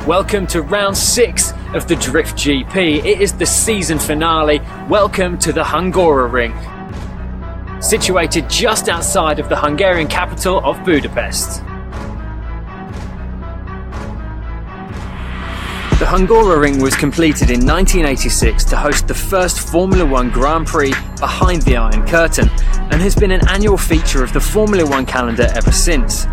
Welcome to round 6 of the Drift GP. It is the season finale. Welcome to the Hungaroring, situated just outside of the Hungarian capital of Budapest. The Hungaroring was completed in 1986 to host the first Formula One Grand Prix behind the Iron Curtain, and has been an annual feature of the Formula One calendar ever since.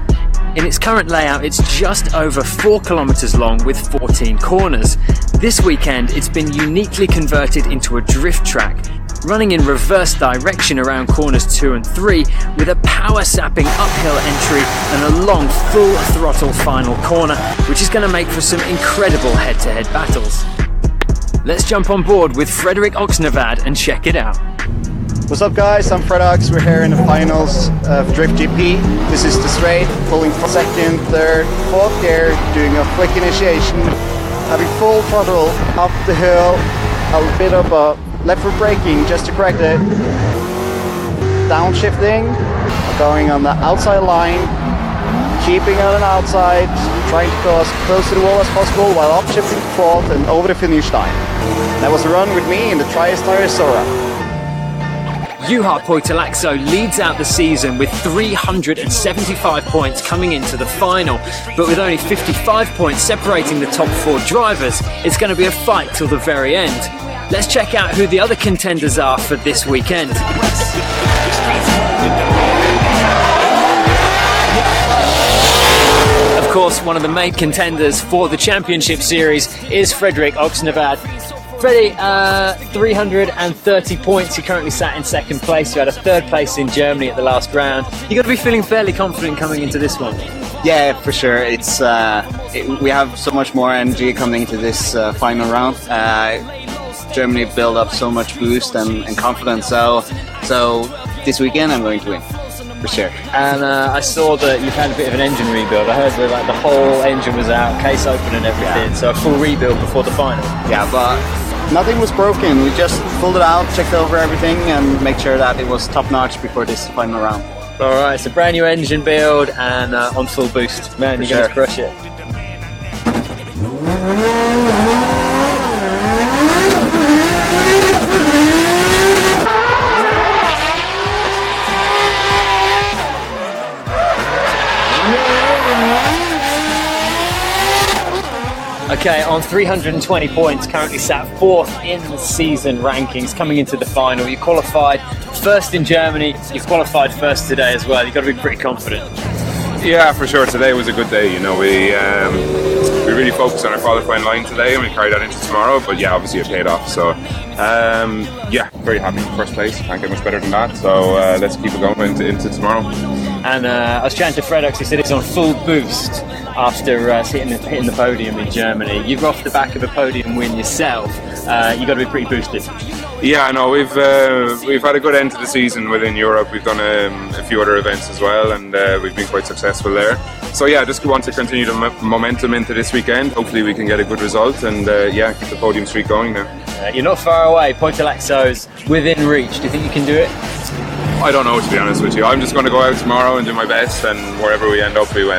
In its current layout, it's just over 4 kilometers long with 14 corners. This weekend, it's been uniquely converted into a drift track, running in reverse direction around corners 2 and 3, with a power-sapping uphill entry and a long full throttle final corner, which is going to make for some incredible head-to-head battles. Let's jump on board with Frederik Oxnevad and check it out. What's up guys, I'm Fred Ox. We're here in the finals of Drift GP. This is the straight, pulling for second, third, fourth gear, doing a quick initiation, having full throttle up the hill, a bit of a left foot braking just to correct it, downshifting, going on the outside line, keeping on the outside, trying to go as close to the wall as possible while upshifting to fourth and over the finish line. That was a run with me in the Tri-Star Sora. Juha Poitolaxo leads out the season with 375 points coming into the final, but with only 55 points separating the top 4 drivers, it's going to be a fight till the very end. Let's check out who the other contenders are for this weekend. Of course, one of the main contenders for the championship series is Frederik Oxnevad. Freddie, 330 points. You currently sat in second place. You had a third place in Germany at the last round. You got to be feeling fairly confident coming into this one. Yeah, for sure. It's we have so much more energy coming into this final round. Germany built up so much boost and confidence. So this weekend I'm going to win. For sure. And I saw that you've had a bit of an engine rebuild. I heard that the whole engine was out, case open and everything, so a full rebuild before the final. Yeah, but nothing was broken. We just pulled it out, checked over everything and make sure that it was top notch before this final round. Alright, so brand new engine build and on full boost. Man, you're going to crush it. Okay, on 320 points, currently sat 4th in the season rankings, coming into the final. You qualified first in Germany, you qualified first today as well. You've got to be pretty confident. Yeah, for sure. Today was a good day. You know, we really focused on our qualifying line today and we carried that into tomorrow, but yeah, obviously it paid off. So yeah, very happy in first place. Can't get much better than that. So let's keep it going into tomorrow. And I was chatting to Fred Ox, he said it's on full boost after hitting the podium in Germany. You're off the back of a podium win yourself. You've got to be pretty boosted. Yeah, no, we've had a good end to the season within Europe. We've done a few other events as well, and we've been quite successful there. So yeah, just want to continue the momentum into this weekend. Hopefully we can get a good result and yeah, keep the podium streak going now. You're not far away. Poitolaxo's within reach. Do you think you can do it? I don't know, to be honest with you. I'm just going to go out tomorrow and do my best, and wherever we end up, we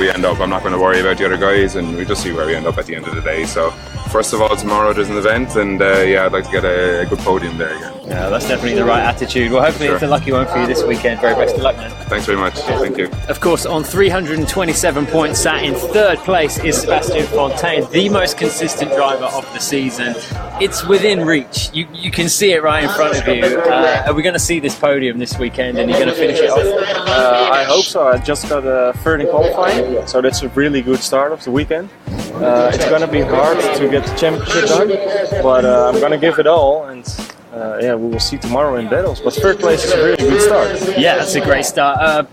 end up. I'm not going to worry about the other guys, and we just see where we end up at the end of the day. So first of all, tomorrow there's an event, and yeah, I'd like to get a good podium there again. Yeah, that's definitely the right attitude. Well, hopefully it's a lucky one for you this weekend. Very best of luck, man. Thanks very much. Thank you. Of course, on 327 points, sat in third place is Sebastian Fontaine, the most consistent driver of the season. It's within reach. You can see it right in front of you. Are we going to see this podium this weekend, and you're going to finish it off? I hope so. I just got a third in qualifying, so that's a really good start of the weekend. It's going to be hard to get the championship done, but I'm going to give it all, and yeah, we will see tomorrow in battles. But third place is a really good start. Yeah, that's a great start.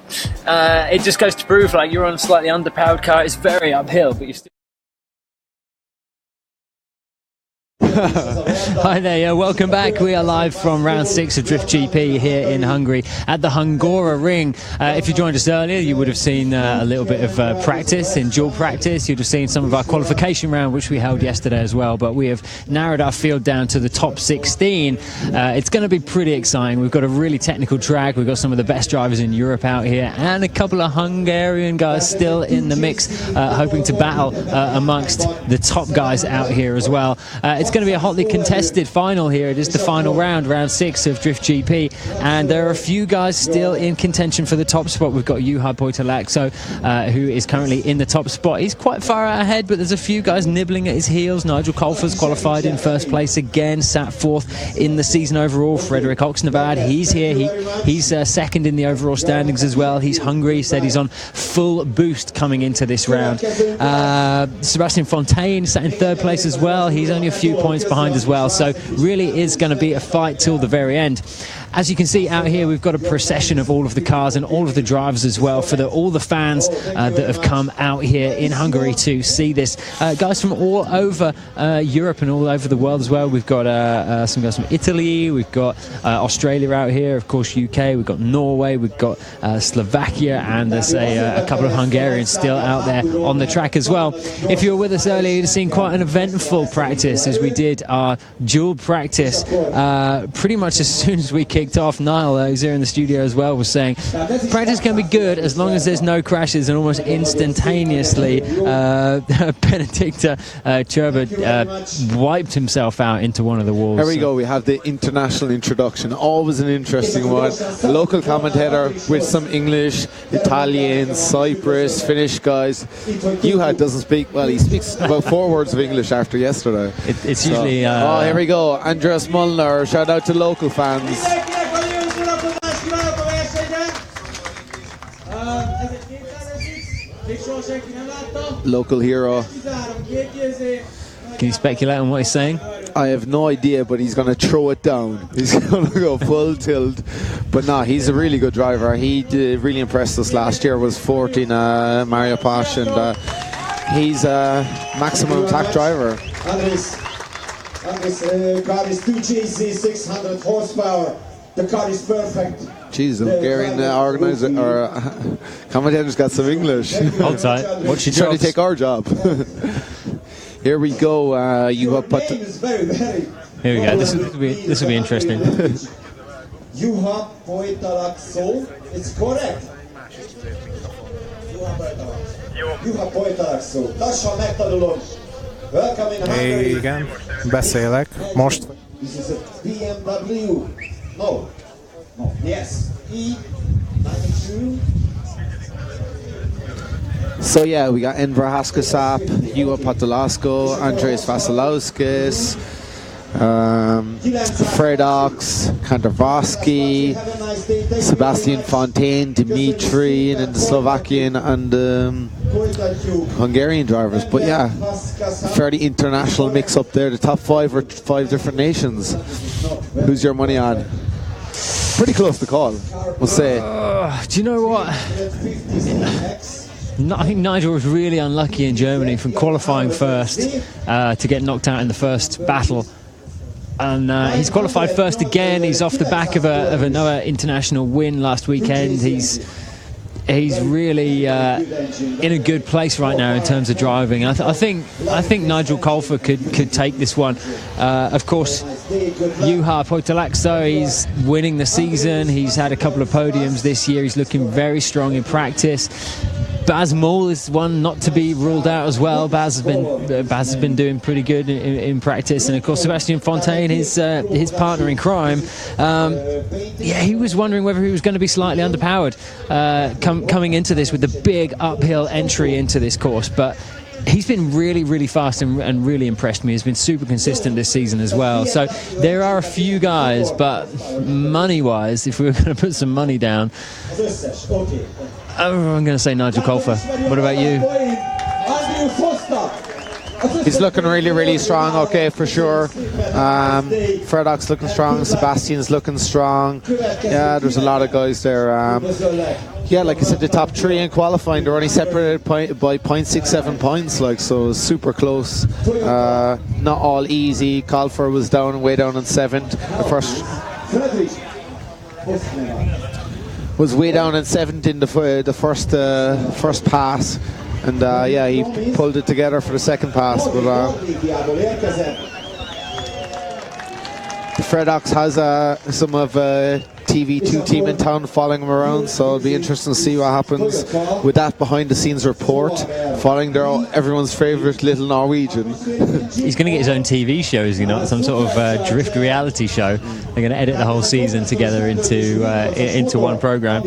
It just goes to prove, like, you're on a slightly underpowered car. It's very uphill, but you still. Hi there, yeah, welcome back. We are live from round 6 of Drift GP here in Hungary at the Hungaroring. If you joined us earlier, you would have seen a little bit of practice, in dual practice. You'd have seen some of our qualification round, which we held yesterday as well, but we have narrowed our field down to the top 16. It's going to be pretty exciting. We've got a really technical track. We've got some of the best drivers in Europe out here and a couple of Hungarian guys still in the mix, hoping to battle amongst the top guys out here as well. It's going to be a hotly contested final here. It is the final round, round 6 of Drift GP, and there are a few guys still in contention for the top spot. We've got Juha Poitalakso, who is currently in the top spot. He's quite far out ahead, but there's a few guys nibbling at his heels. Nigel Kolfer's qualified in first place again, sat 4th in the season overall. Frederick Oxnevad, he's here. He's second in the overall standings as well. He's hungry. He said he's on full boost coming into this round. Sebastian Fontaine sat in 3rd place as well. He's only a few points behind as well, so really is going to be a fight till the very end. As you can see out here, we've got a procession of all of the cars and all of the drivers as well for all the fans that have come out here in Hungary to see this. Guys from all over Europe and all over the world as well. We've got some guys from Italy, we've got Australia out here, of course UK, we've got Norway, we've got Slovakia, and there's a couple of Hungarians still out there on the track as well. If you were with us earlier, you'd have seen quite an eventful practice as we did our dual practice. Pretty much as soon as we kicked off, Niall, who's here in the studio as well, was saying practice can be good as long as there's no crashes, and almost instantaneously Benedicta Cherba wiped himself out into one of the walls. There we go, we have the international introduction, always an interesting one. A local commentator with some English, Italian, Cyprus, Finnish guys. Juha doesn't speak, well, he speaks about 4 words of English after yesterday. It's usually... oh, here we go, Andreas Mullner, shout out to local fans. Local hero. Can you speculate on what he's saying? I have no idea, but he's going to throw it down. He's going to go full tilt. But no, he's a really good driver. He really impressed us last year, was 14 Mario Pash, and he's a maximum attack driver. Andres car is 2GC, 600 horsepower. The car is perfect. Jeez, the Hungarian organizer or commentator's got some English. Hold tight. What's your trying to take our job? Here we go. Your name is very. Here we go. This will be interesting. Juha Poitalakso. It's correct. Juha Poitalakso. Lassan megtanulod. Welcome in Hungary. Igen, beszélek. Most. This is a BMW. No. Yes. E92. So yeah, we got Enver Haskasap, Juha Poitalakso, Andreas Vasilauskis, Fred Ox, Kantarvosky, Sebastian Fontaine, Dimitri, and the Slovakian and Hungarian drivers. But yeah, fairly international mix up there. The top 5 are 5 different nations. Who's your money on? Pretty close to call, we'll say. Do you know what? I think Nigel was really unlucky in Germany from qualifying first to get knocked out in the first battle. And he's qualified first again. He's off the back of another international win last weekend. He's really in a good place right now in terms of driving. I think Nigel Kolfer could take this one. Of course, Juha Poitalakso, he's winning the season. He's had a couple of podiums this year. He's looking very strong in practice. Baz Moll is one not to be ruled out as well. Baz has been doing pretty good in practice, and of course Sebastian Fontaine, his partner in crime. He was wondering whether he was going to be slightly underpowered coming into this with the big uphill entry into this course, but he's been really, really fast and really impressed me. He's been super consistent this season as well. So there are a few guys, but money-wise, if we were going to put some money down, I'm going to say Nigel Kolfer. What about you? He's looking really, really strong, okay, for sure. Freddock's looking strong, Sebastian's looking strong. Yeah, there's a lot of guys there. Yeah, like I said, the top three in qualifying, they're only separated by 0.67 points, like, so super close. Not all easy. Colfer was way down in 7th. The first was way down in 7th in the first pass. And yeah, he pulled it together for the second pass. But Freddox has some of TV2 team in town following him around, so it'll be interesting to see what happens with that behind the scenes report, following everyone's favourite little Norwegian. He's going to get his own TV show, is he not? Some sort of drift reality show. They're going to edit the whole season together into one programme.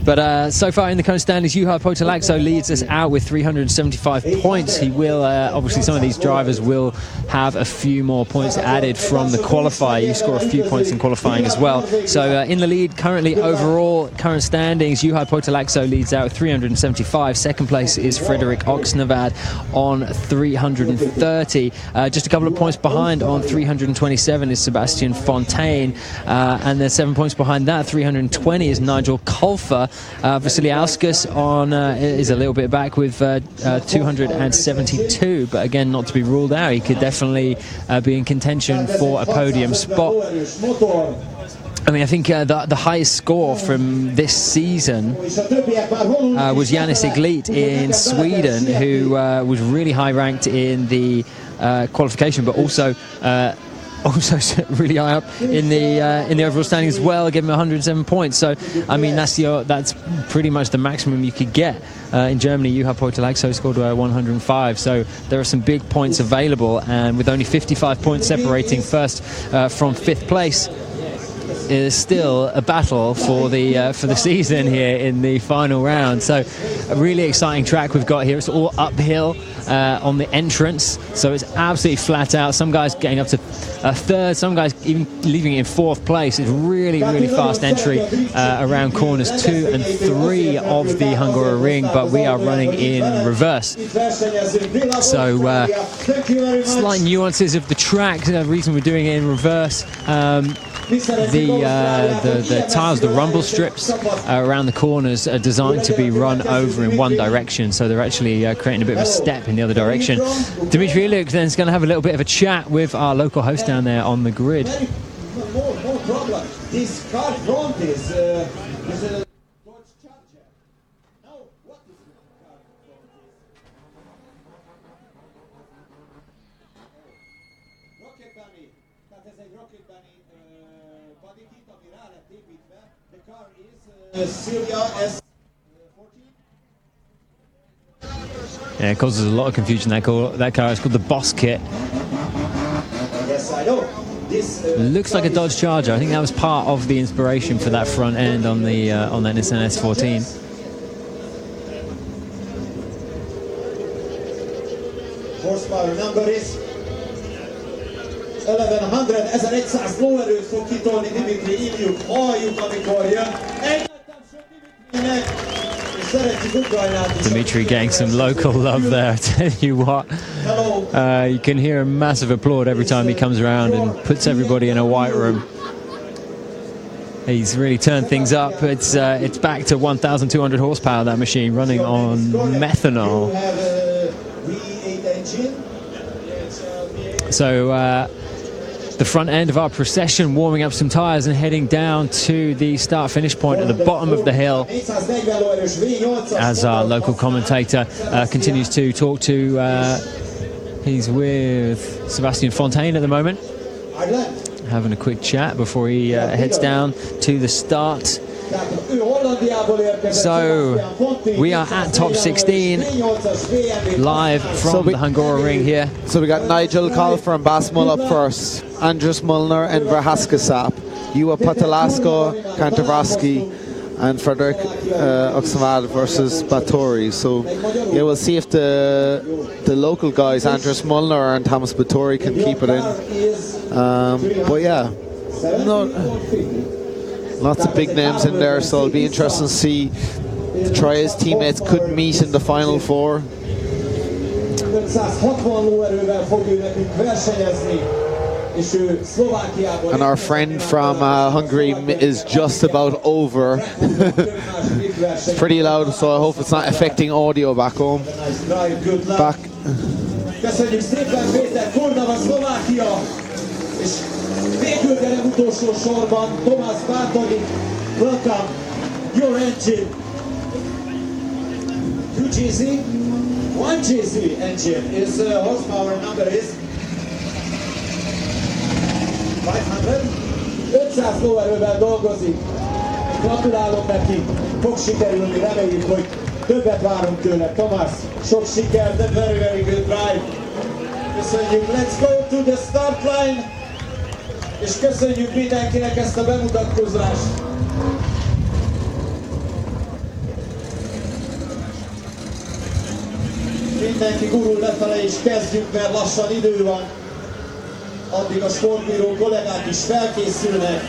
But so far in the current standings, Juha Poutalaxo leads us out with 375 points. He will, obviously some of these drivers will have a few more points added from the qualifier. You score a few points in qualifying as well. So in the lead currently overall, current standings, Juha Poutalaxo leads out with 375. Second place is Frederick Oxnevad on 330. Just a couple of points behind on 327 is Sebastian Fontaine. And then 7 points behind that, 320, is Nigel Colfer. Vasiliauskas is a little bit back with 272, but again, not to be ruled out. He could definitely be in contention for a podium spot. I mean, I think the highest score from this season was Janis Iglит in Sweden, who was really high ranked in the qualification, but also really high up in the overall standings as well. Gave him 107 points. So I mean, that's pretty much the maximum you could get. In Germany, Juha Poutalaxo scored 105. So there are some big points available, and with only 55 points separating first from 5th place, is still a battle for the season here in the final round. So a really exciting track we've got here. It's all uphill on the entrance, so it's absolutely flat out. Some guys getting up to third, some guys even leaving it in 4th place. It's really fast entry around corners 2 and 3 of the Hungaroring, but we are running in reverse. So slight nuances of the track. The reason we're doing it in reverse, the tiles, the rumble strips around the corners are designed to be run over in one direction, so they're actually creating a bit of a step in the other direction. Dimitri Iluk then is going to have a little bit of a chat with our local host down there on the grid. No problem. This car front is a Dodge Charger. Now, what is the car front is? Rocket Bunny. Tehát ez egy Rocket Bunny bodykit, ami rá lett építve. The car is Silvia S14. Yeah, it causes a lot of confusion. That car is called the Boss Kit. Yes, I know. Looks like a Dodge Charger. I think that was part of the inspiration for that front end on that Nissan S14. Horsepower number is 1100, 1100 lóerőt fog kitolni Dimitri Iljuk. Halljuk, amikor jön. Egy nagy tapsot Dimitrinek, és szeretjük Ukrajnát is. Dimitri getting some local love there. I tell you what, you can hear a massive applaud every time he comes around and puts everybody in a white room. He's really turned things up. It's back to 1,200 horsepower, that machine, running on methanol. So the front end of our procession warming up some tyres and heading down to the start-finish point at the bottom of the hill as our local commentator continues to talk to. He's with Sebastian Fontaine at the moment, having a quick chat before he heads down to the start. So we are at top 16 live from the Hungaroring here. So we got Nigel Colfer and Bas Mull up first, Andrus Mullner and Verhaskasap, Juha Poutalaxo, Kantarowski, and Frederick Oxnevad versus Batory. So yeah, we'll see if the local guys, Andrus Mullner and Thomas Batory, can keep it in. But yeah, lots of big names in there, so it'll be interesting to see. Troy's teammates could meet in the final 4. 560 lóerővel fog ő nekünk versenyezni. And our friend from Hungary is just about over. It's pretty loud, so I hope it's not affecting audio back home. Back. Köszönjük szépen Péter, Kornava, Szlovákia, és végül, de nem utolsó sorban Tomás Bártoni. Welcome, your engine. 2GZ, 1GZ engine is horsepower number is 500 lóerővel dolgozik. Gratulálok neki, fog sikerülni, reméljük, hogy többet várunk tőle. Tomás, sok sikert, de very, very good drive. Köszönjük, let's go to the start line, és köszönjük mindenkinek ezt a bemutatkozást. Mindenki gurul lefele, és kezdjük, mert lassan idő van. Addig a sportbíró kollégák is felkészülnek.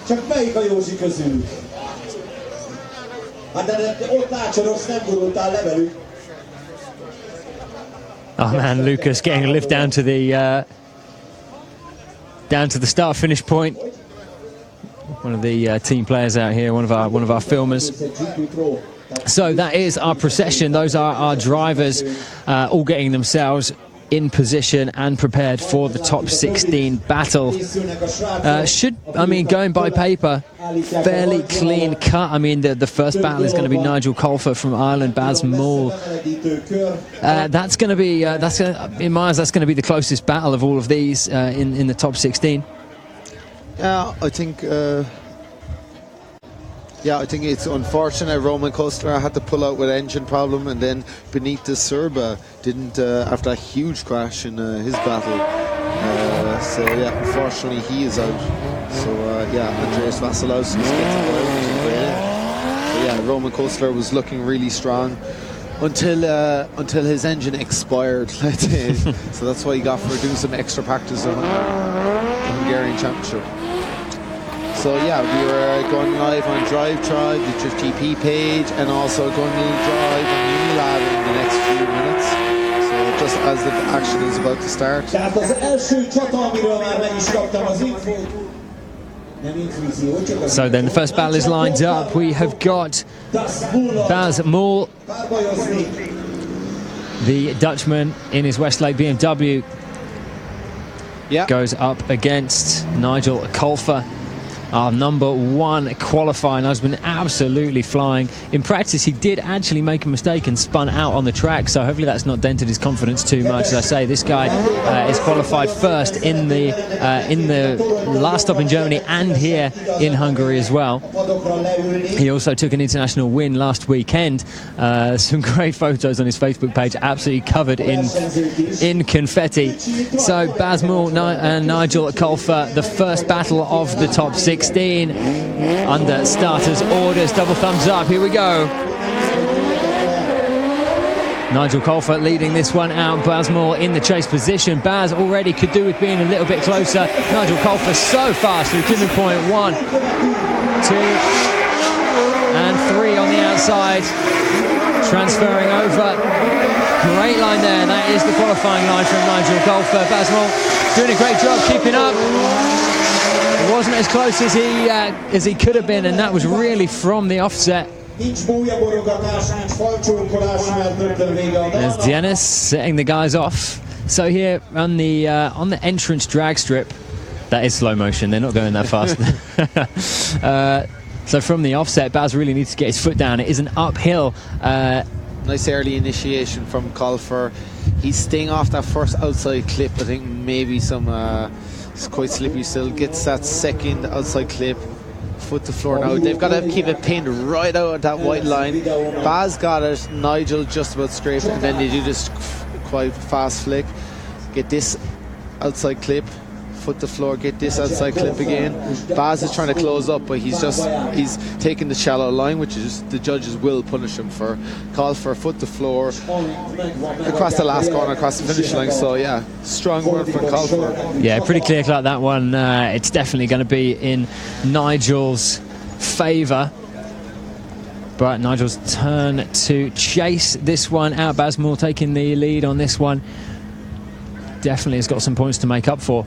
Csak melyik a Józsi közülük? Hát de ott Lácsoros nem gurultál levelük. Oh man, Lucas getting a lift down to the start-finish point. One of the team players out here, one of our filmers. So that is our procession. Those are our drivers, all getting themselves in position and prepared for the top 16 battle. Going by paper, fairly clean cut. I mean, the first battle is going to be Nigel Colfer from Ireland, Baz Moore. That's going to be, in my eyes, that's going to be the closest battle of all of these in the top 16. I think it's unfortunate Roman Kostler had to pull out with engine problem, and then Benita Serba didn't after a huge crash in his battle. Unfortunately he is out. Andreas Vasilowski gets it out, which is brilliant. Roman Kostler was looking really strong until his engine expired. So that's what he got for doing some extra practice on the Hungarian Championship. So we were going live on Drive Tribe, the Drift GP page, and also going to drive on Unilab in the next few minutes. So just as the action is about to start. So then the first battle is lined up. We have got Baz Moore, the Dutchman in his Westlake BMW, goes up against Nigel Colfer, our #1 qualifying husband, absolutely flying. In practice, he did actually make a mistake and spun out on the track, so hopefully that's not dented his confidence too much. As I say, this guy is qualified first in the last stop in Germany and here in Hungary as well. He also took an international win last weekend. Some great photos on his Facebook page, absolutely covered in confetti. So Baz Moore and Nigel Colfer, the first battle of the top 16 under starters orders. Double thumbs up, here we go. Nigel Colfer leading this one out. Baz Moore in the chase position. Baz already could do with being a little bit closer. Nigel Colfer so fast through turning point 1, 2 and 3 on the outside. Transferring over. Great line there. That is the qualifying line from Nigel Colfer. Baz Moore doing a great job keeping up. It wasn't as close as he could have been, and that was really from the offset. There's Dennis setting the guys off. So here on the entrance drag strip, that is slow motion. They're not going that fast. So from the offset, Baz really needs to get his foot down. It is an uphill. Nice early initiation from Colfer. He's staying off that first outside clip. I think maybe some. It's quite slippery still. Gets that second outside clip. Foot to floor now. They've got to keep it pinned right out of that white line. Baz got it. Nigel just about scraped, and then they do this quite fast flick. Get this outside clip. Foot to floor. Get this outside clip again. Baz is trying to close up, but he's taking the shallow line, which is the judges will punish him for. Call for foot to floor across the last corner, across the finish line. So yeah, strong word from Colfer. Yeah, pretty clear cut that one. It's definitely going to be in Nigel's favour. But Nigel's turn to chase this one out. Bazmore taking the lead on this one. Definitely has got some points to make up for.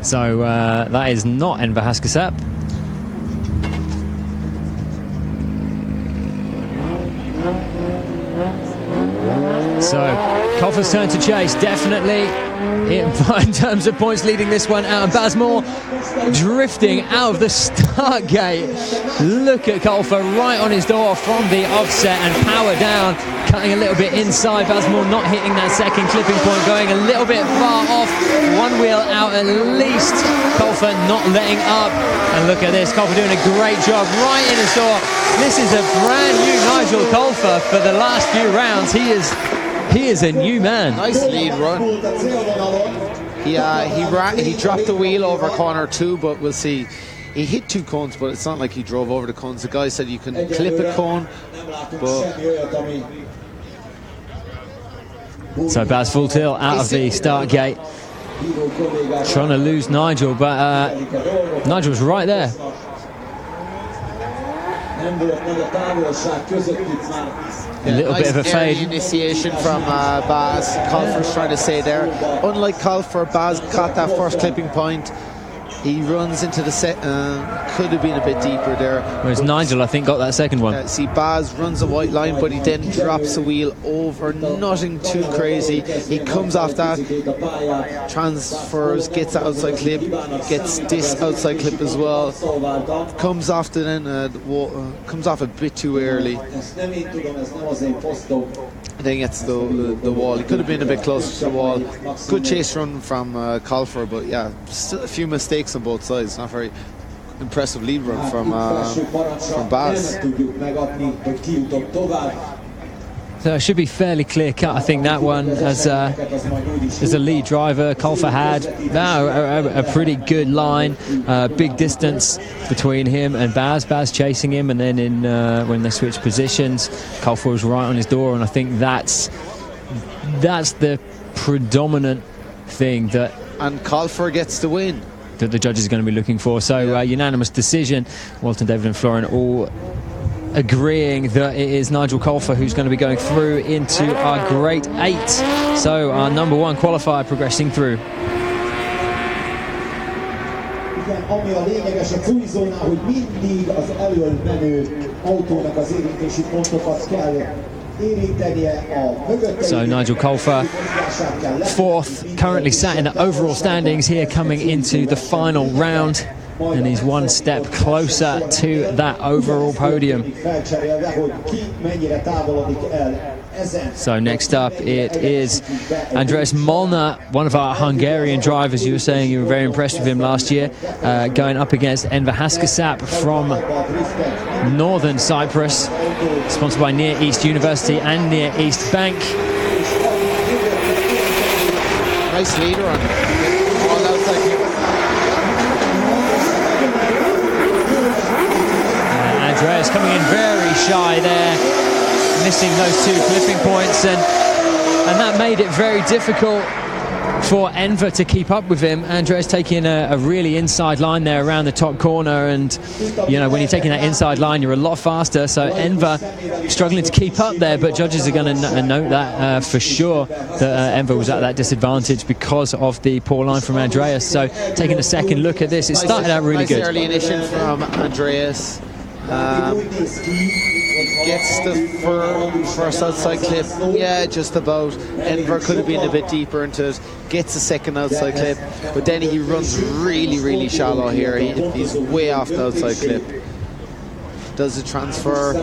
So that is not Enver Haskasap. So Kolfer's turn to chase, definitely in terms of points leading this one out. And Bazmore drifting out of the start gate. Look at Kolfer right on his door from the offset and power down, cutting a little bit inside. Bazmore not hitting that second clipping point, going a little bit far off. One wheel out at least. Kolfer not letting up. And look at this, Kolfer doing a great job right in his door. This is a brand new Nigel Kolfer for the last few rounds. He is a new man. Nice lead run. He dropped the wheel over corner 2, but we'll see. He hit 2 cones, but it's not like he drove over the cones. The guy said you can clip a cone, but... So Baz full tilt out of the start gate, trying to lose Nigel, but Nigel's right there. A little bit of a fade. Initiation from Baz. Kolfer's trying to say there. Unlike Kolfer, Baz caught that first clipping point. He runs into the set. Could have been a bit deeper there. Whereas Nigel, I think, got that second one. See, Baz runs a white line, but he then drops the wheel over. Nothing too crazy. He comes off that, transfers, gets the outside clip, gets this outside clip as well. Comes off the comes off a bit too early. And then gets the wall. He could have been a bit closer to the wall. Good chase run from Kolfer, but yeah, still a few mistakes on both sides. Not very impressive lead run from Baz. So it should be fairly clear cut. I think that one as a lead driver, Kolfer had a pretty good line, big distance between him and Baz. Baz chasing him, and then in when they switched positions, Kolfer was right on his door, and I think that's the predominant thing that. And Kolfer gets the win. That the judges are going to be looking for. So unanimous decision. Walton, David and Florian all agreeing that it is Nigel Kolfer who's going to be going through into our Great 8. So our number 1 qualifier progressing through. Ami a lényeges a cruise-zónál, hogy mindig az elől menő autónak az érintési pontokat kell érintenie a mögötte. So Nigel Kolfer, 4th, currently sat in the overall standings here coming into the final round. And he's one step closer to that overall podium. So next up it is Andreas Molnar, one of our Hungarian drivers. You were saying you were very impressed with him last year, going up against Enver Haskasap from Northern Cyprus, sponsored by Near East University and Near East Bank. Nice leader on all outside. Andreas coming in very shy there, missing those 2 clipping points, and that made it very difficult for Enver to keep up with him. Andreas taking a really inside line there around the top corner, and you know, when you're taking that inside line you're a lot faster, so Enver struggling to keep up there, but judges are going to note that for sure, that Enver was at that disadvantage because of the poor line from Andreas. So taking a second look at this, it started out really good. Early initiation from Andreas. Gets the first outside clip, yeah, just about. Enver could have been a bit deeper into it. Gets the second outside clip, but then he runs really shallow here. He's way off the outside clip. Does the transfer,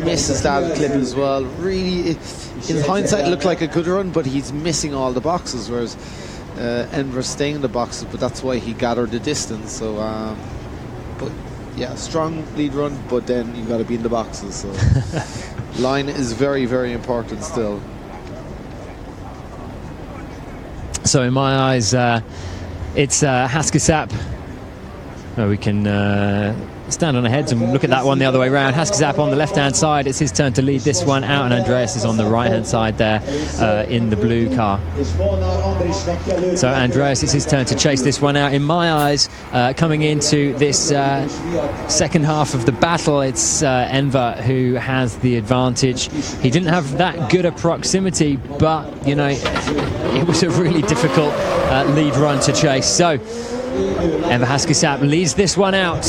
misses that clip as well. Really, in hindsight, it looked like a good run, but he's missing all the boxes, whereas Enver's staying in the boxes, but that's why he gathered the distance. So, but yeah, strong lead run, but then you've got to be in the boxes. So line is very important still. So in my eyes, it's Haskasap. We can stand on our heads and look at that one the other way around. Haskazap on the left-hand side. It's his turn to lead this one out, and Andreas is on the right-hand side there in the blue car. So Andreas, it's his turn to chase this one out. In my eyes, coming into this second half of the battle, it's Enver who has the advantage. He didn't have that good a proximity, but, you know, it was a really difficult lead run to chase. So Enver Haskazap leads this one out.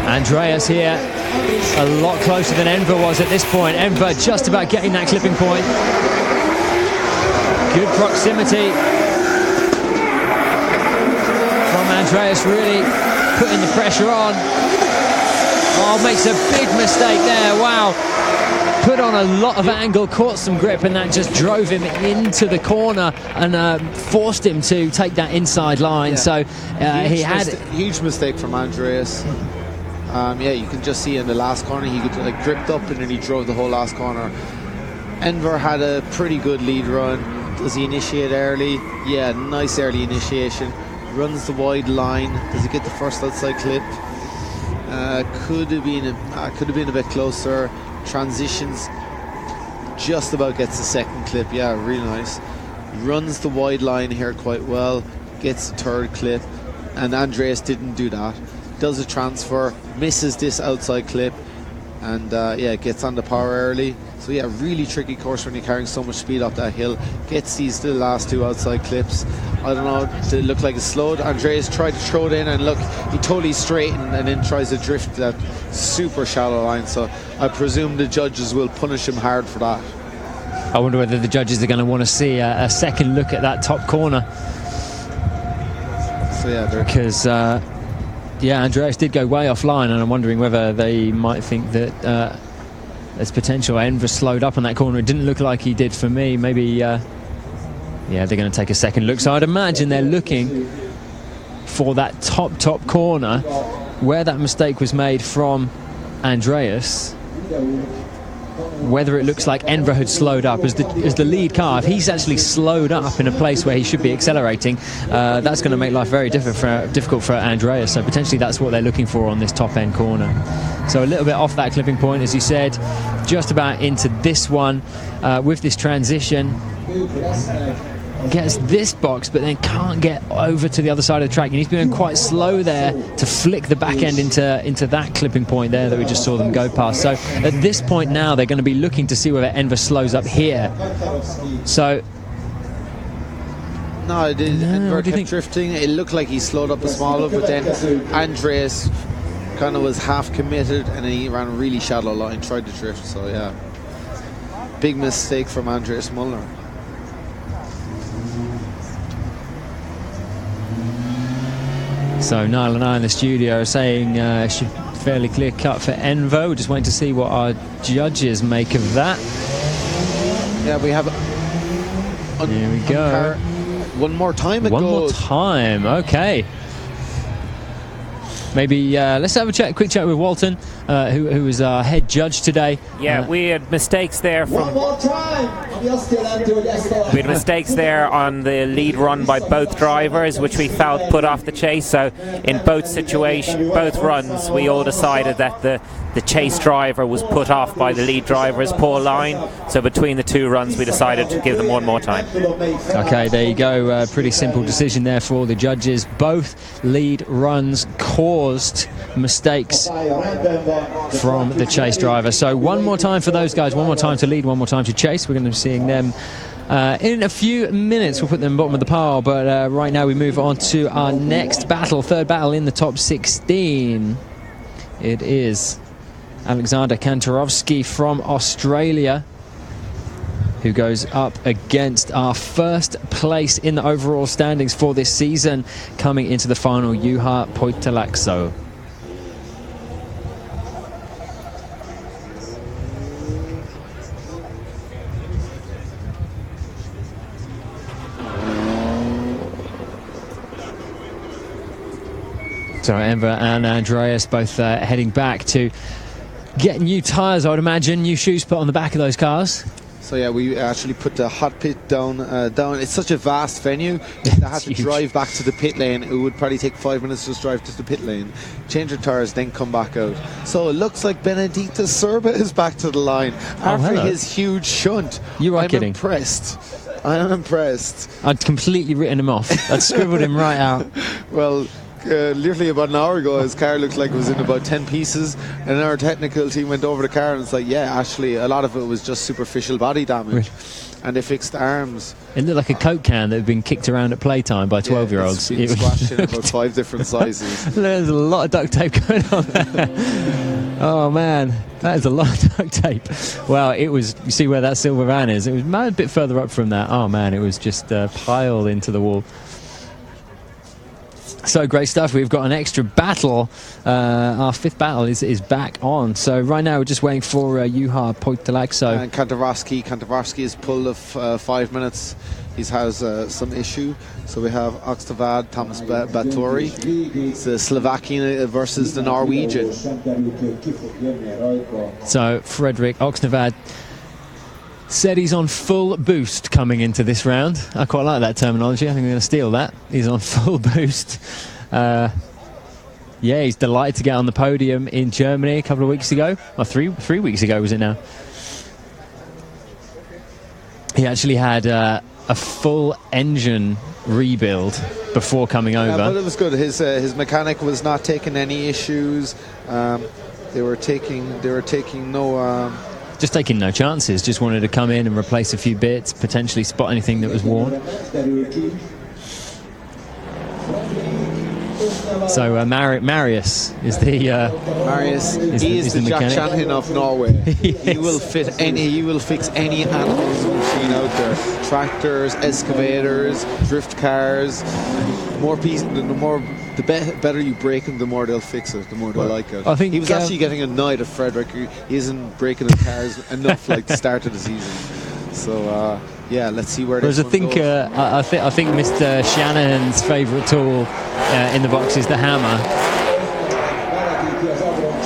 Andreas here a lot closer than Enver was at this point. Enver just about getting that clipping point. Good proximity from Andreas, really putting the pressure on. Oh, makes a big mistake there. Wow. Put on a lot of angle, caught some grip, and that just drove him into the corner and forced him to take that inside line. Yeah. So he had huge mistake from Andreas. Yeah, you can just see in the last corner he could, like, gripped up and then he drove the whole last corner. Enver had a pretty good lead run. Does he initiate early? Yeah, nice early initiation. Runs the wide line. Does he get the first outside clip? Could have been a bit closer. Transitions, just about gets the second clip. Yeah, really nice. Runs the wide line here quite well, gets the third clip, and Andreas didn't do that. Does a transfer, misses this outside clip, and yeah, gets on the power early. So yeah, really tricky course when you're carrying so much speed up that hill. Gets these the last two outside clips. I don't know, did it look like it slowed? Andreas tried to throw it in, and look, he totally straightened and then tries to drift that super shallow line. So I presume the judges will punish him hard for that. I wonder whether the judges are going to want to see a second look at that top corner. So yeah, because yeah, Andreas did go way offline, and I'm wondering whether they might think that there's potential. Enver slowed up on that corner. It didn't look like he did for me. Maybe, yeah, they're going to take a second look. So I'd imagine they're looking for that top corner where that mistake was made from Andreas. Whether it looks like Enver had slowed up as the lead car. If he's actually slowed up in a place where he should be accelerating, that's going to make life very difficult for Andreas. So potentially that's what they're looking for on this top end corner. So a little bit off that clipping point, as you said, just about into this one with this transition. Gets this box, but then can't get over to the other side of the track. And he's been quite slow there to flick the back end into that clipping point there that we just saw them go past. So at this point now, they're going to be looking to see whether Enver slows up here. So no, it did. Enver kept drifting. It looked like he slowed up a small bit, but then Andreas kind of was half committed, and then he ran a really shallow line, tried to drift. So yeah, big mistake from Andreas Muller. So Niall and I in the studio are saying should fairly clear cut for Enver. We're just waiting to see what our judges make of that. Yeah, we have. Here we go. One more time. One more time. Okay. Maybe let's have a quick chat with Walton, who was our head judge today. Yeah, we had mistakes there from. One more time. We had mistakes there on the lead run by both drivers, which we felt put off the chase. So in both situations, both runs, we all decided that the chase driver was put off by the lead driver's poor line. So between the two runs, we decided to give them one more time. Okay, there you go. Pretty simple decision there for all the judges. Both lead runs caused mistakes from the chase driver. So one more time for those guys. One more time to lead, one more time to chase. We're going to be seeing them in a few minutes. We'll put them bottom of the pile, but right now we move on to our next battle, third battle in the top 16. It is Alexander Kantorovsky from Australia, who goes up against our first place in the overall standings for this season, coming into the final, Juha Poitalakso. So Enver and Andreas both heading back to get new tyres, I would imagine, new shoes put on the back of those cars. So yeah, we actually put the hot pit down. It's such a vast venue. If they had to drive back to the pit lane, it would probably take 5 minutes to just drive to the pit lane, change their tires, then come back out. So it looks like Benedita Serba is back to the line after his huge shunt. You are kidding. I am impressed. I'd completely written him off. I'd scribbled him right out. Well, literally about an hour ago, his car looked like it was in about 10 pieces, and our technical team went over the car and it's like, yeah, actually a lot of it was just superficial body damage, and they fixed the arms. It looked like a Coke can that had been kicked around at playtime by 12-year-olds. It's been squashed in about 5 different sizes. There's a lot of duct tape going on there. Oh man, that is a lot of duct tape. Well, it was, you see where that silver van is, it was a bit further up from that. Oh man, it was just piled into the wall. So great stuff. We've got an extra battle. Our 5th battle is back on. So right now we're just waiting for Juha Poitolakso. And Kantavarski is pulled of 5 minutes. He has some issue. So we have Oxtavad, Thomas Batory. It's the Slovakian versus the Norwegian. So Fredrik Oxnevad said he's on full boost coming into this round. I quite like that terminology. I think we're going to steal that. He's on full boost. Yeah, he's delighted to get on the podium in Germany a couple of weeks ago. Well, three weeks ago was it now? He actually had a full engine rebuild before coming over. But it was good. His mechanic was not taking any issues. They were taking no. Just taking no chances, just wanted to come in and replace a few bits, potentially spot anything that was worn. So Marius is the the Jack Shanahan of Norway. Yes. He will fix any animals machine out there. Tractors, excavators, drift cars. The better you break them, the more they'll fix it, the more they'll like it. I think he was actually getting annoyed at Frederick. He isn't breaking his cars enough like the start of the season. So yeah, let's see where this one goes. I think Mr. Shanahan's favourite tool in the box is the hammer.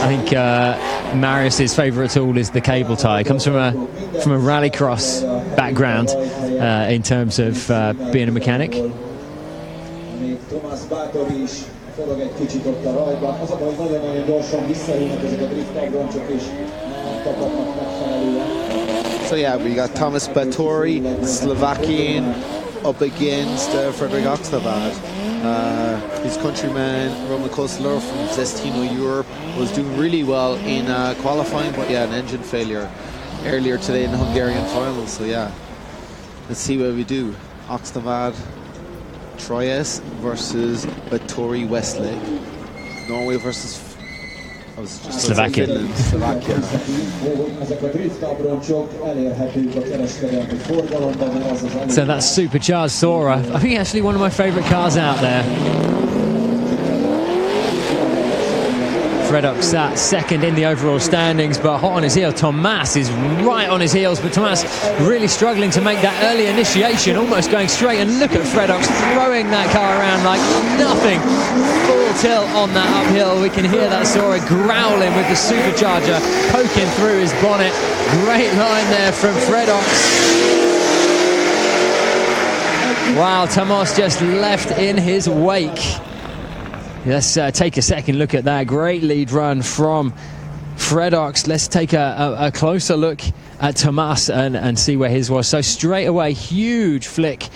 I think Marius's favourite tool is the cable tie. He comes from a rallycross background in terms of being a mechanic. Tomás Bátor is forog egy kicsit ott a rajban. Az a baj, hogy nagyon-nagyon gyorsan visszajönnek ezek a driftagroncsok, és nem kapnak megfelelően. So yeah, we got Thomas Batory, Slovakian, up against Fredrik Oxnevad. His countryman Roman Kostler from Zestino Europe was doing really well in qualifying, but yeah, an engine failure earlier today in the Hungarian finals. So yeah, let's see what we do. Oxnevad, Troyes versus Batory Westlake. Norway versus Slovakia. So that's supercharged Sora. I think actually one of my favourite cars out there. Fredok sat second in the overall standings, but hot on his heel. Tomas is right on his heels, but Tomas really struggling to make that early initiation, almost going straight. And look at Fredok throwing that car around like nothing. Full tilt on that uphill. We can hear that Sora growling with the supercharger poking through his bonnet. Great line there from Fredok. Wow, Tomas just left in his wake. Let's take a second look at that great lead run from Fredok. Let's take a closer look at Tomas and see where his was. So straight away, huge flick.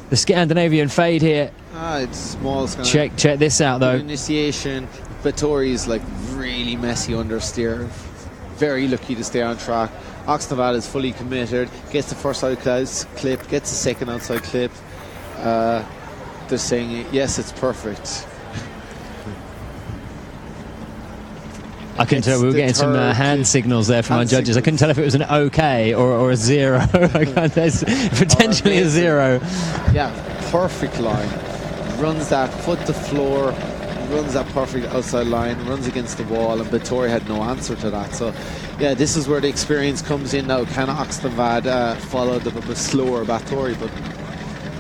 The Scandinavian fade here. It's small. Check this out though. Initiation. Batory is like really messy understeer. Very lucky to stay on track. Oxnevad is fully committed. Gets the first outside clip. Gets the second outside clip. They're saying yes, it's perfect. I couldn't tell. We were getting some hand signals there from our judges. I couldn't tell if it was an OK or a 0. There's potentially a 0. Yeah, perfect line. Runs that foot to floor, runs that perfect outside line, runs against the wall, and Batory had no answer to that. So, yeah, this is where the experience comes in now. Can Oxnevad follow the slower Batory? But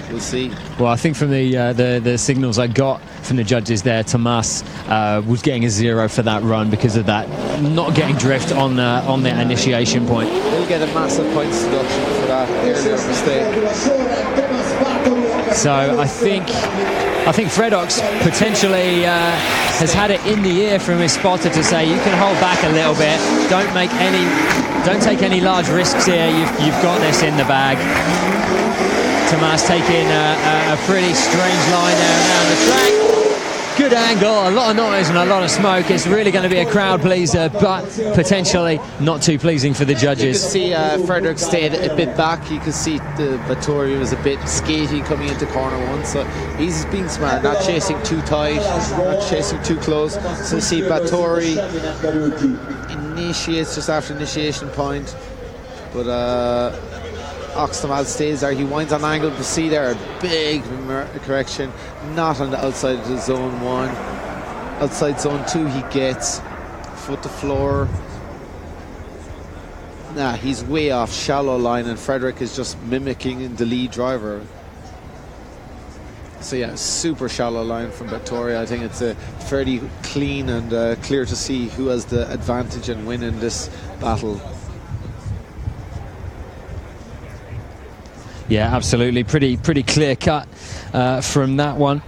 we'll see. Well, I think from the signals I got from the judges there. Tomas was getting a 0 for that run because of that not getting drift on the initiation point. He'll get a massive points deduction for that earlier mistake. So I think Fredox potentially has had it in the ear from his spotter to say, you can hold back a little bit, don't take any large risks here, you've got this in the bag. Tomas taking a pretty strange line there around the track. Good angle, a lot of noise and a lot of smoke. It's really going to be a crowd pleaser, but potentially not too pleasing for the judges. You can see Frederick stayed a bit back. You can see the Vettori was a bit skatey coming into corner 1, so he's being smart, not chasing too tight, not chasing too close. So you see Vettori initiates just after initiation point, but Oxtamal stays there. He winds on angle, but see there a big correction, not on the outside of the zone 1. Outside zone 2 he gets foot to floor. Nah, he's way off shallow line, and Frederick is just mimicking the lead driver. So yeah, super shallow line from Victoria. I think it's a fairly clean and clear to see who has the advantage and win in this battle. Yeah, absolutely. Pretty clear cut from that one.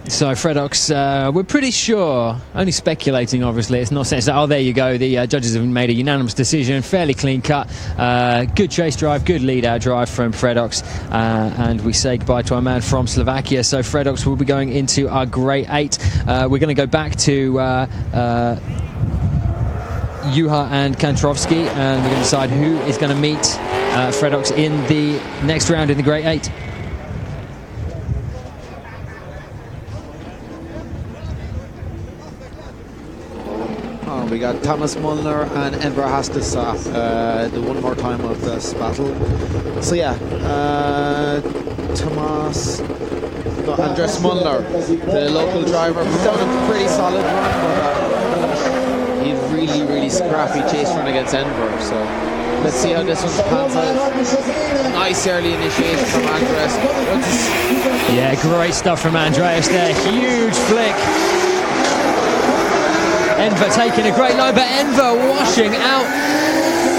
So Fredox, we're pretty sure, only speculating obviously, it's not sense that, oh there you go, the judges have made a unanimous decision, fairly clean cut, good chase drive, good lead out drive from Fredox, and we say goodbye to our man from Slovakia. So Fredox will be going into our grade 8. We're going to go back to Juha and Kantrovsky, and we're going to decide who is going to meet Fredox in the next round in the grade 8. We got Thomas Mullner and Enver Haskasap, the one more time of this battle. So yeah, Andres Mullner, the local driver, put down a pretty solid run, but he really scrappy chase run against Enver. So let's see how this one pans out. Nice early initiation from Andres. Yeah, great stuff from Andreas there. Huge flick. Enver taking a great line, but Enver washing out.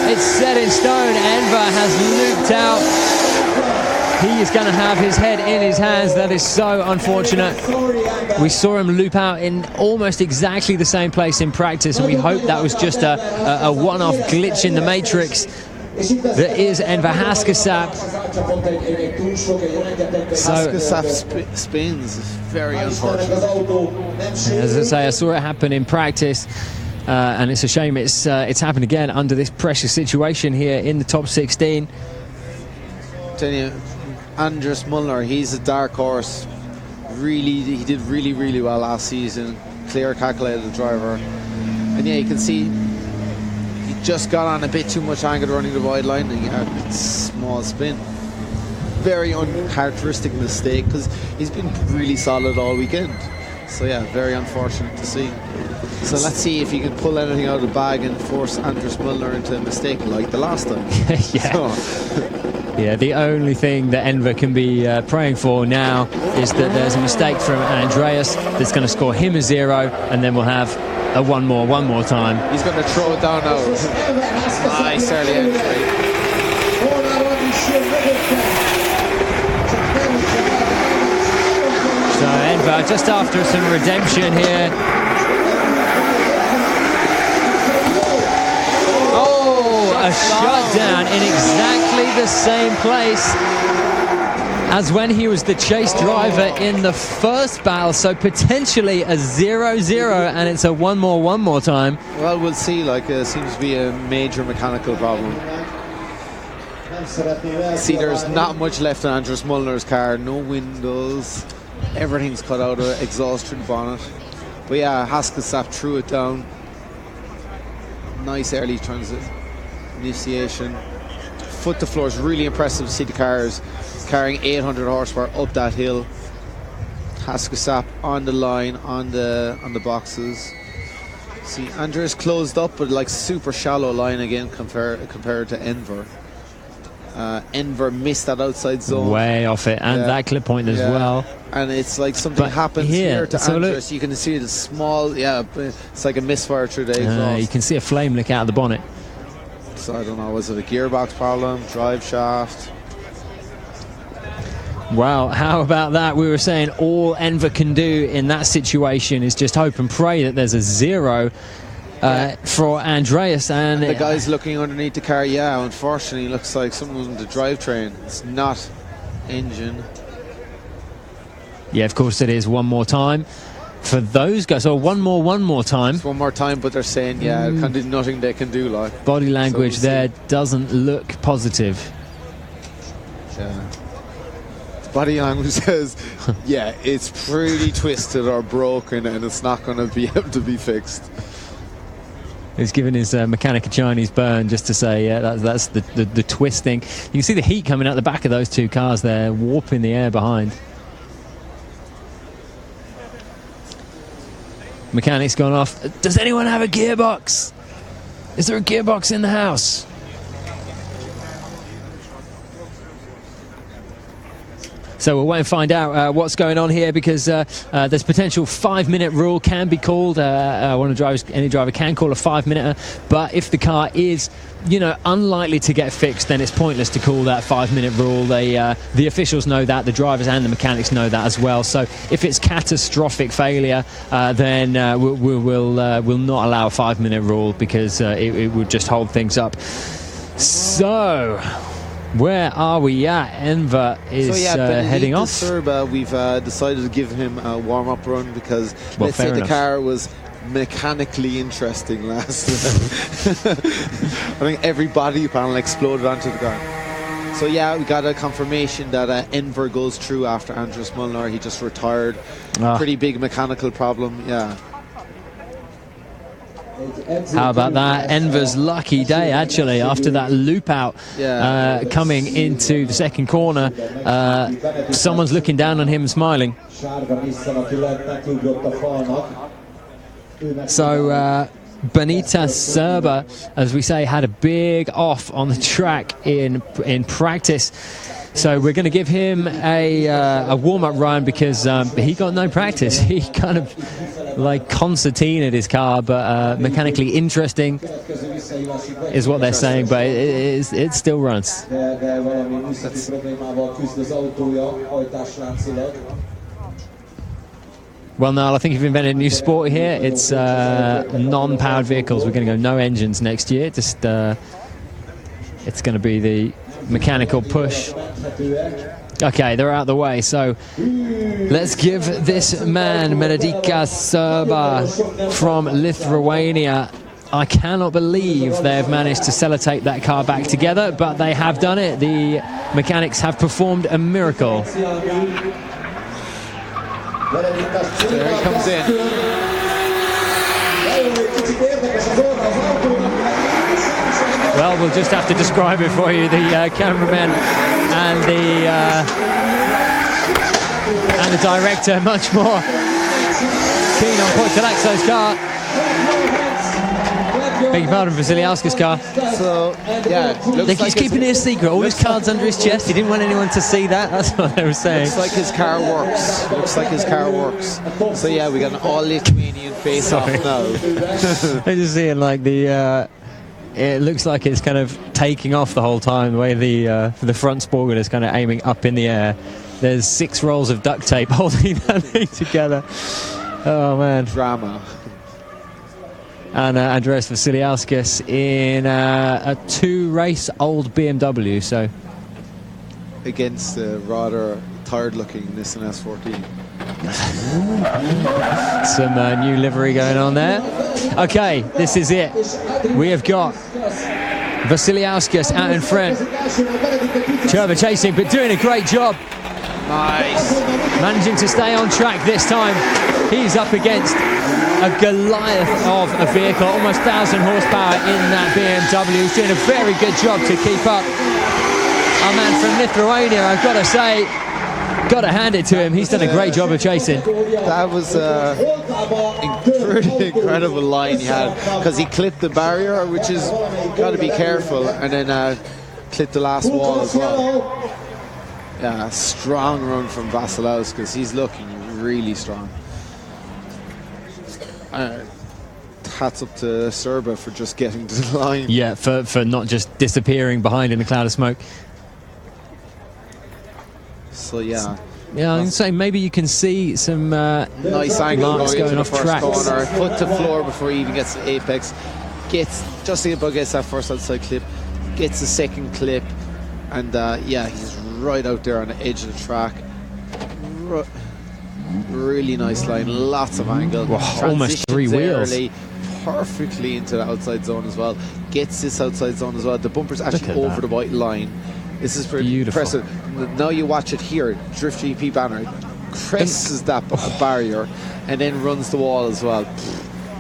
It's set in stone. Enver has looped out. He is going to have his head in his hands. That is so unfortunate. We saw him loop out in almost exactly the same place in practice, and we hope that was just a one-off glitch in the matrix. There is Enver Haskasap. Haskasap spins. Very unfortunate. As I say, I saw it happen in practice, and it's a shame it's happened again under this pressure situation here in the top 16. Tell you, Andres Mullner, he's a dark horse. He did really well last season. Clear, calculated driver, and yeah, you can see he just got on a bit too much angle running the wide line, and he had a small spin. Very uncharacteristic mistake, because he's been really solid all weekend. So yeah, very unfortunate to see. So let's see if he can pull anything out of the bag and force Andres Mullner into a mistake like the last time. Yeah. Yeah, the only thing that Enver can be praying for now is that there's a mistake from Andreas that's going to score him a 0, and then we'll have a one more time. He's going to throw it down now. Nice early entry. So Enver just after some redemption here. A shutdown in exactly the same place as when he was the chase driver in the first battle, so potentially a 0-0, and it's a one more time. Well, we'll see. Seems to be a major mechanical problem. See, there's not much left on Andres Mullner's car. No windows, everything's cut out of it, exhaust through the bonnet. But yeah, Haskasap threw it down. Nice early transit. Initiation. Foot to floor is really impressive to see the cars carrying 800 horsepower up that hill. Haskasap on the line, on the boxes. See, Andres closed up, but like super shallow line again compared to Enver. Enver missed that outside zone. Way off it, and that clip point as well. And it's like something happens here to Andres. You can see the small, it's like a misfire through the exhaust. You can see a flame lick out of the bonnet. So I don't know, was it a gearbox problem, drive shaft? Well, how about that? We were saying all Enver can do in that situation is just hope and pray that there's a zero for Andreas. And the guy's looking underneath the car. Yeah, unfortunately, looks like something in the drivetrain. It's not engine. Yeah, of course it is. One more time for those guys. So one more time. It's one more time, but they're saying, there's nothing they can do. Like body language there doesn't look positive. Yeah. Body language says, it's pretty twisted or broken and it's not going to be able to be fixed. He's giving his mechanic a Chinese burn just to say, that's the twisting. You can see the heat coming out the back of those two cars there, warping the air behind. Mechanic's gone off. Does anyone have a gearbox? Is there a gearbox in the house? So we'll wait and find out what's going on here, because there's potential 5-minute rule can be called. Any driver can call a 5-minute, but if the car is, unlikely to get fixed, then it's pointless to call that 5-minute rule. The officials know that, the drivers and the mechanics know that as well. So if it's catastrophic failure, then we'll not allow a 5-minute rule, because it would just hold things up. So where are we at? Enver is heading off. Serba, we've decided to give him a warm-up run because let's say the car was mechanically interesting last time. I think every body panel exploded onto the car. So we got a confirmation that Enver goes through after Andres Molnar. He just retired. Pretty big mechanical problem. How about that? Enver's lucky day, actually, after that loop out coming into the second corner. Someone's looking down on him and smiling. So Benita Serba, as we say, had a big off on the track in practice. So we're going to give him a warm-up run, because he got no practice. He kind of like concertinaed his car, but mechanically interesting is what they're saying, but it still runs. Well, Niall, I think you've invented a new sport here. It's non-powered vehicles. We're going to go no engines next year. Just it's going to be the mechanical push. Okay, they're out of the way, so let's give this man, Benedika Serba from Lithuania. I cannot believe they've managed to sellotape that car back together, but they have done it. The mechanics have performed a miracle. There he comes in. Well, we'll just have to describe it for you. The cameraman and the director much more keen on Poitalakso's car. Beg your pardon, Vasiliauskas' car. So, he's keeping it a secret. All his cards under his chest. He didn't want anyone to see that. That's what they were saying. Looks like his car works. So we got an all-Lithuanian face-off now. I'm just seeing like the... it looks like it's kind of taking off the whole time, the way the front spoiler is kind of aiming up in the air. There's 6 rolls of duct tape holding that thing together. Oh, man. Drama. And Andreas Vasiliauskas in a 2-race-old BMW, so... Against the rather tired-looking Nissan S14. Some new livery going on there. Okay, this is it. We have got Vasiliauskas out in front. Cherva chasing, but doing a great job. Nice. Managing to stay on track this time. He's up against a Goliath of a vehicle, almost 1,000 horsepower in that BMW. He's doing a very good job to keep up. Our man from Lithuania, I've got to say, got to hand it to him. He's done a great job of chasing. That was a pretty incredible line he had, because he clipped the barrier, which is got to be careful, and then clipped the last wall as well. Yeah, strong run from Vasilevskis. He's looking really strong. Hats up to Serba for just getting to the line. Yeah, for not just disappearing behind in a cloud of smoke. So yeah. Yeah, I'm saying maybe you can see some nice angle going off first tracks. Corner, foot to floor before he even gets to apex. Just about gets that first outside clip, gets the second clip, and yeah, he's right out there on the edge of the track. Really nice line, lots of angle. Wow, almost 3 wheels. Perfectly into the outside zone as well. Gets this outside zone as well. The bumper's actually over the white line. This is pretty impressive. Now you watch it here. Drift GP banner crests that barrier and then runs the wall as well.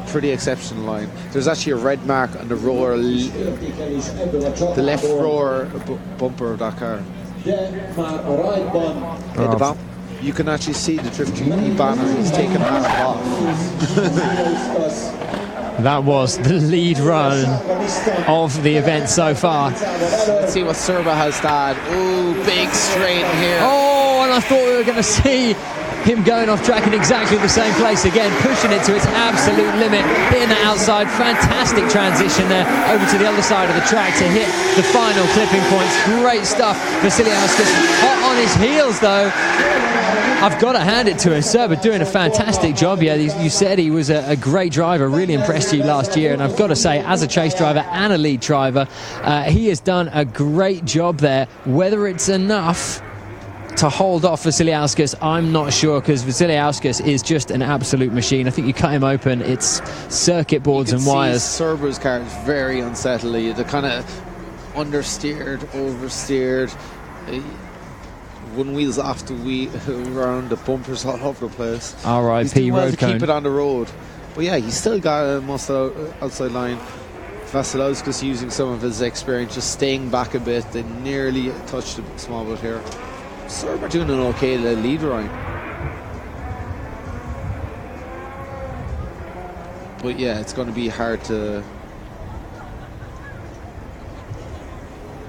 Pretty exceptional line. There's actually a red mark on the rower, the left rower bumper of that car. At the bottom, you can actually see the Drift GP banner. He's taken that off. That was the lead run of the event so far. Let's see what Serba has to add. Ooh, big straight here. Oh, and I thought we were going to see him going off track in exactly the same place again, pushing it to its absolute limit, hitting the outside. Fantastic transition there over to the other side of the track to hit the final clipping points. Great stuff. Vasiliauskas hot on his heels though. I've got to hand it to him. Serba doing a fantastic job. Yeah, you said he was a great driver, really impressed you last year, and I've got to say, as a chase driver and a lead driver, he has done a great job there. Whether it's enough to hold off Vasiliauskas, I'm not sure, because Vasiliauskas is just an absolute machine. I think you cut him open, it's circuit boards and wires. Serba's car is very unsettling. They're kind of understeered, oversteered. One wheel's off the wheel around, the bumpers all over the place. R.I.P. road cone. Keep it on the road. But yeah, he's still got most of the outside line. Vasiliauskas using some of his experience, just staying back a bit. They nearly touched a small bit here. Serba doing an okay lead run. But yeah, it's going to be hard to...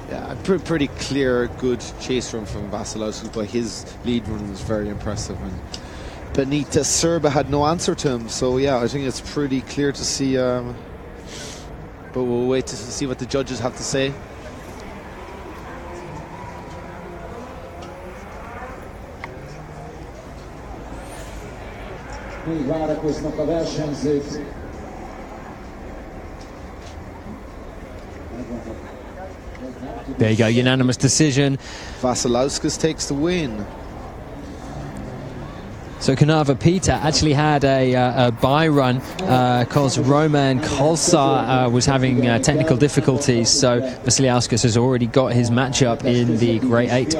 Yeah, pretty clear, good chase run from Vasilevskis, but his lead run was very impressive. And Benita Serba had no answer to him, so yeah, I think it's pretty clear to see. But we'll wait to see what the judges have to say. There you go, unanimous decision. Vasiliauskas takes the win. So Kanava Peter actually had a bye run because Roman Kolsar was having technical difficulties, so Vasiliauskas has already got his matchup in the Grade 8.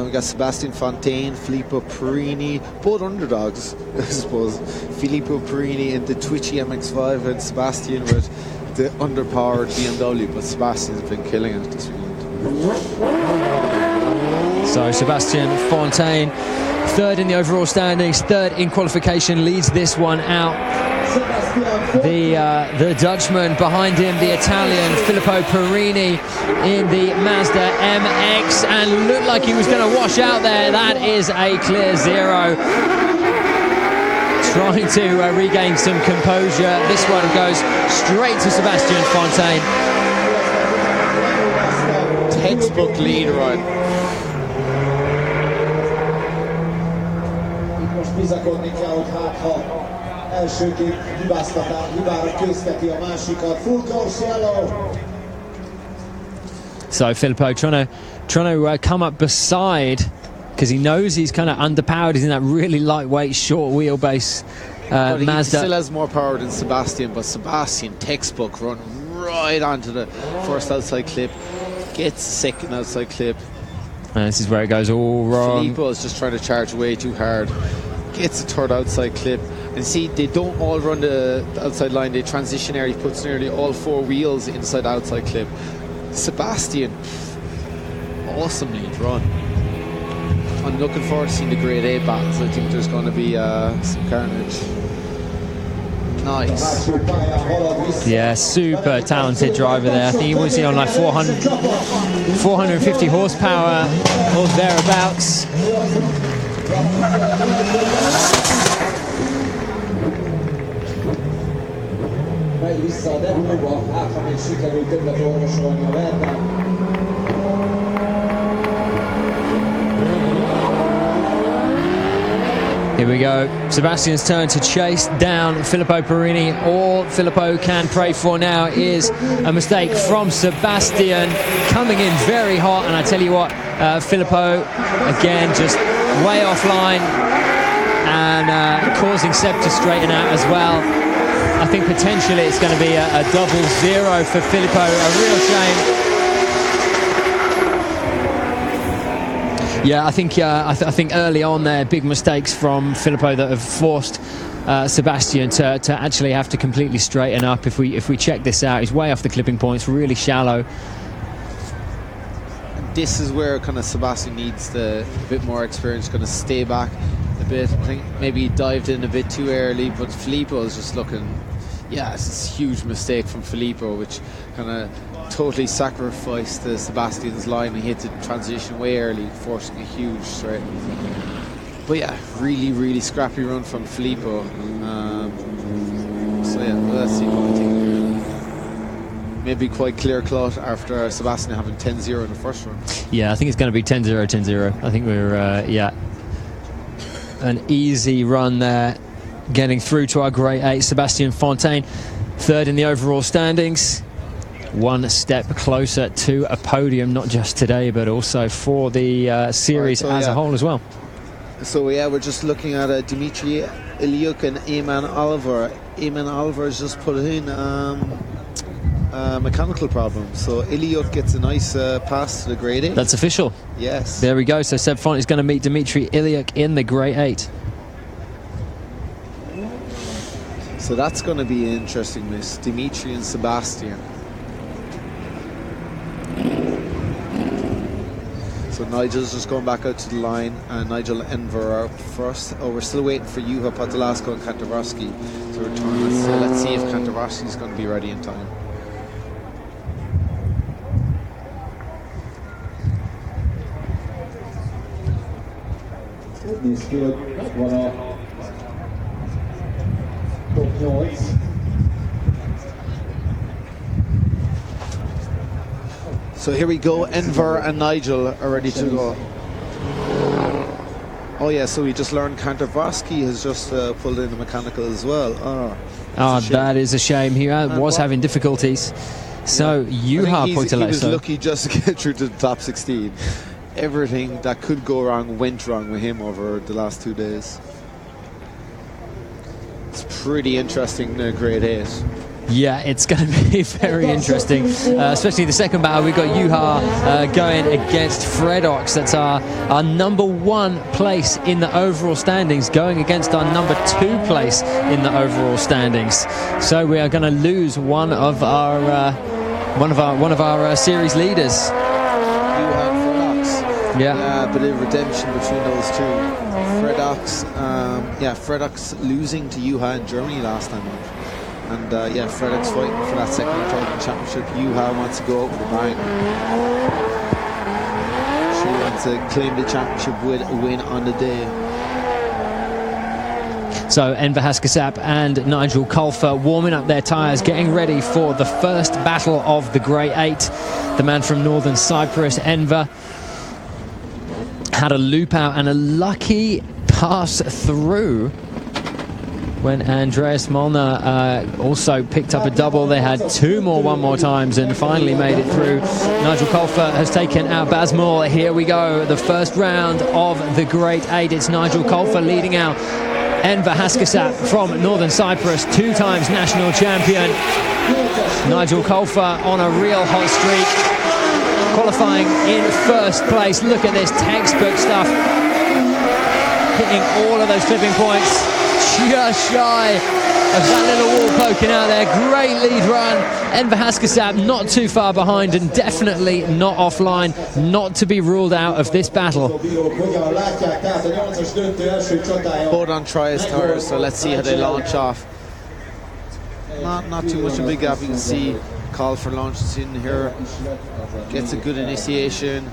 We got Sebastian Fontaine, Filippo Perini, both underdogs, I suppose. Filippo Perini in the Twitchy MX-5 and Sebastian with the underpowered BMW, but Sebastian's been killing it this weekend. So Sebastian Fontaine, third in the overall standings, third in qualification, leads this one out. The Dutchman behind him, the Italian Filippo Perini in the Mazda MX, and looked like he was going to wash out there. That is a clear zero. Trying to regain some composure. This one goes straight to Sebastian Fontaine. Textbook lead run. So Filippo trying to come up beside, because he knows he's kind of underpowered. He's in that really lightweight, short wheelbase Mazda. He still has more power than Sebastian, but Sebastian, textbook run right onto the first outside clip, gets second outside clip. And this is where it goes all wrong. Filippo is just trying to charge way too hard, gets the third outside clip. And see, they don't all run the outside line, they transition area, puts nearly all four wheels inside the outside clip. Sebastian, awesome lead run. I'm looking forward to seeing the Grade 8 battles. I think there's going to be some carnage. Nice. Yeah, super talented driver there. I think he was on like 450 horsepower or thereabouts. Megy vissza a depóba, hát ha még sikerült többet orvosolni a Verdán. Here we go. Sebastian's turn to chase down Filippo Perini. All Filippo can pray for now is a mistake from Sebastian, coming in very hot. And I tell you what, Filippo again just way offline and causing Seb to straighten out as well. I think potentially it's going to be a double zero for Filippo. A real shame. Yeah, I think early on there, big mistakes from Filippo that have forced Sebastian to actually have to completely straighten up. If we check this out, he's way off the clipping points, really shallow. This is where kind of Sebastian needs a bit more experience, going to stay back a bit. I think maybe he dived in a bit too early, but Filippo is just looking, yeah, it's a huge mistake from Filippo, which kind of totally sacrificed Sebastian's line. He hit the transition way early, forcing a huge straight. But yeah, really scrappy run from Filippo. So yeah, let's see what we think. Maybe quite clear cut after Sebastian having 10-0 in the first run. Yeah, I think it's going to be 10-0, 10-0. I think we're, yeah, an easy run there, getting through to our Grade 8. Sebastian Fontaine, third in the overall standings. One step closer to a podium, not just today, but also for the series as a whole as well. So yeah, we're just looking at Dimitri Iliuk and Eamon Oliver. Eamon Oliver has just put in mechanical problem, so Iliuk gets a nice pass to the Grade 8. That's official. Yes. There we go. So Seb Font is going to meet Dimitri Iliuk in the Grade 8. So that's going to be interesting, miss. Dimitri and Sebastian. So Nigel's just going back out to the line, and Nigel Enver are up first. Oh, we're still waiting for Juha Podolasko and Kantarowski to return. So let's see if Kantarowski is going to be ready in time. Nézd ki, hogy van a top 8. So here we go, Enver and Nigel are ready to go. Oh yeah, so we just learned Kantarowski has just pulled in the mechanical as well. Oh, that is a shame. He was having difficulties. So Juha Podolasko. He was lucky just to get through to the top 16. Everything that could go wrong went wrong with him over the last 2 days. It's pretty interesting, Grade 8. Yeah, it's going to be very interesting, especially the second battle. We've got Juha going against Fredox. That's our number 1 place in the overall standings, going against our number 2 place in the overall standings. So we are going to lose one of our series leaders. Juha and Fredox. Yeah, a bit of redemption between those two. Fredox losing to Juha in Germany last time out. And yeah, Fredox fighting for that second or third championship. Juha wants to go over the line. She wants to claim the championship with a win on the day. So Enver Haskasap and Nigel Colfer warming up their tyres, getting ready for the first battle of the Grade 8. The man from Northern Cyprus, Enver, had a loop out and a lucky pass through when Andreas Molnar also picked up a double. They had 2 more one more times and finally made it through. Nigel Colfer has taken out Bazmul. Here we go, the first round of the Grade 8. It's Nigel Colfer leading out Enver Haskasap from Northern Cyprus, 2 times national champion. Nigel Colfer on a real hot streak, qualifying in first place. Look at this textbook stuff, hitting all of those clipping points. Just shy of that little wall poking out there. Great lead run. Enver Haskasap not too far behind and definitely not offline, not to be ruled out of this battle. Both on Trias tires, so let's see how they launch off. not too much of a big gap. You can see Colfer launches in here, gets a good initiation,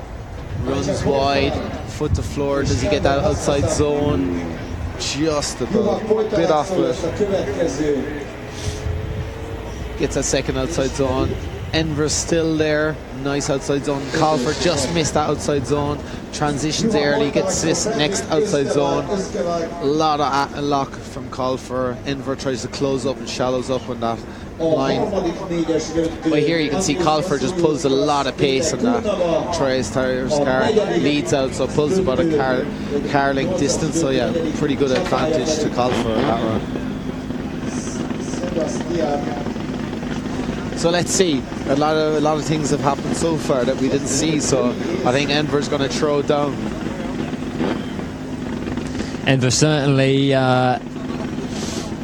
runs wide, foot to floor. Does he get that outside zone? Just a bit off it. Gets a second outside zone. Enver's still there. Nice outside zone. Colfer just missed that outside zone. Transitions early, gets this next outside zone. A lot of lock from Colfer. Enver tries to close up and shallows up on that line. But here you can see Colfer just pulls a lot of pace on that. Tries tires car, leads out, so pulls about a car length distance. So yeah, pretty good advantage to Colfer that run. So let's see. A lot of things have happened so far that we didn't see. So I think Enver's going to throw it down. Enver certainly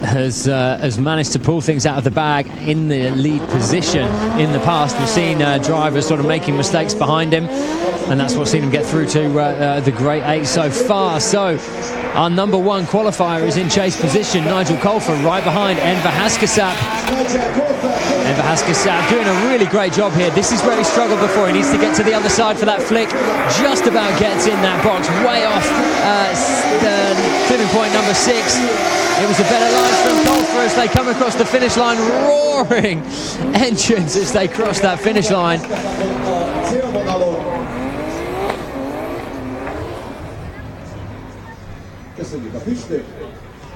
has managed to pull things out of the bag in the lead position in the past. We've seen drivers sort of making mistakes behind him, and that's what's seen him get through to the Great 8 so far. So our number one qualifier is in chase position. Nigel Colfer right behind Enver Haskasap. Enver Haskasap doing a really great job here. This is where he struggled before. He needs to get to the other side for that flick. Just about gets in that box, way off the clipping point number 6. It was a better line from Colfer as they come across the finish line. Roaring entrance as they cross that finish line.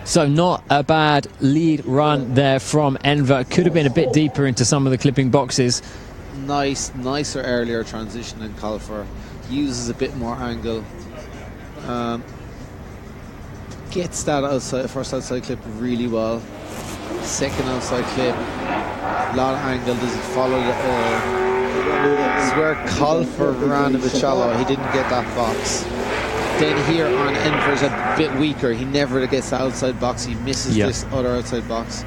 So not a bad lead run there from Enver. Could have been a bit deeper into some of the clipping boxes. Nicer earlier transition than Colfer. Uses a bit more angle. Gets that first outside clip really well. Second outside clip, a lot of angle. Does he follow this is where Colfer ran a bit shallow. He didn't get that box. Then here on Enver's a bit weaker. He never gets the outside box. He misses this other outside box.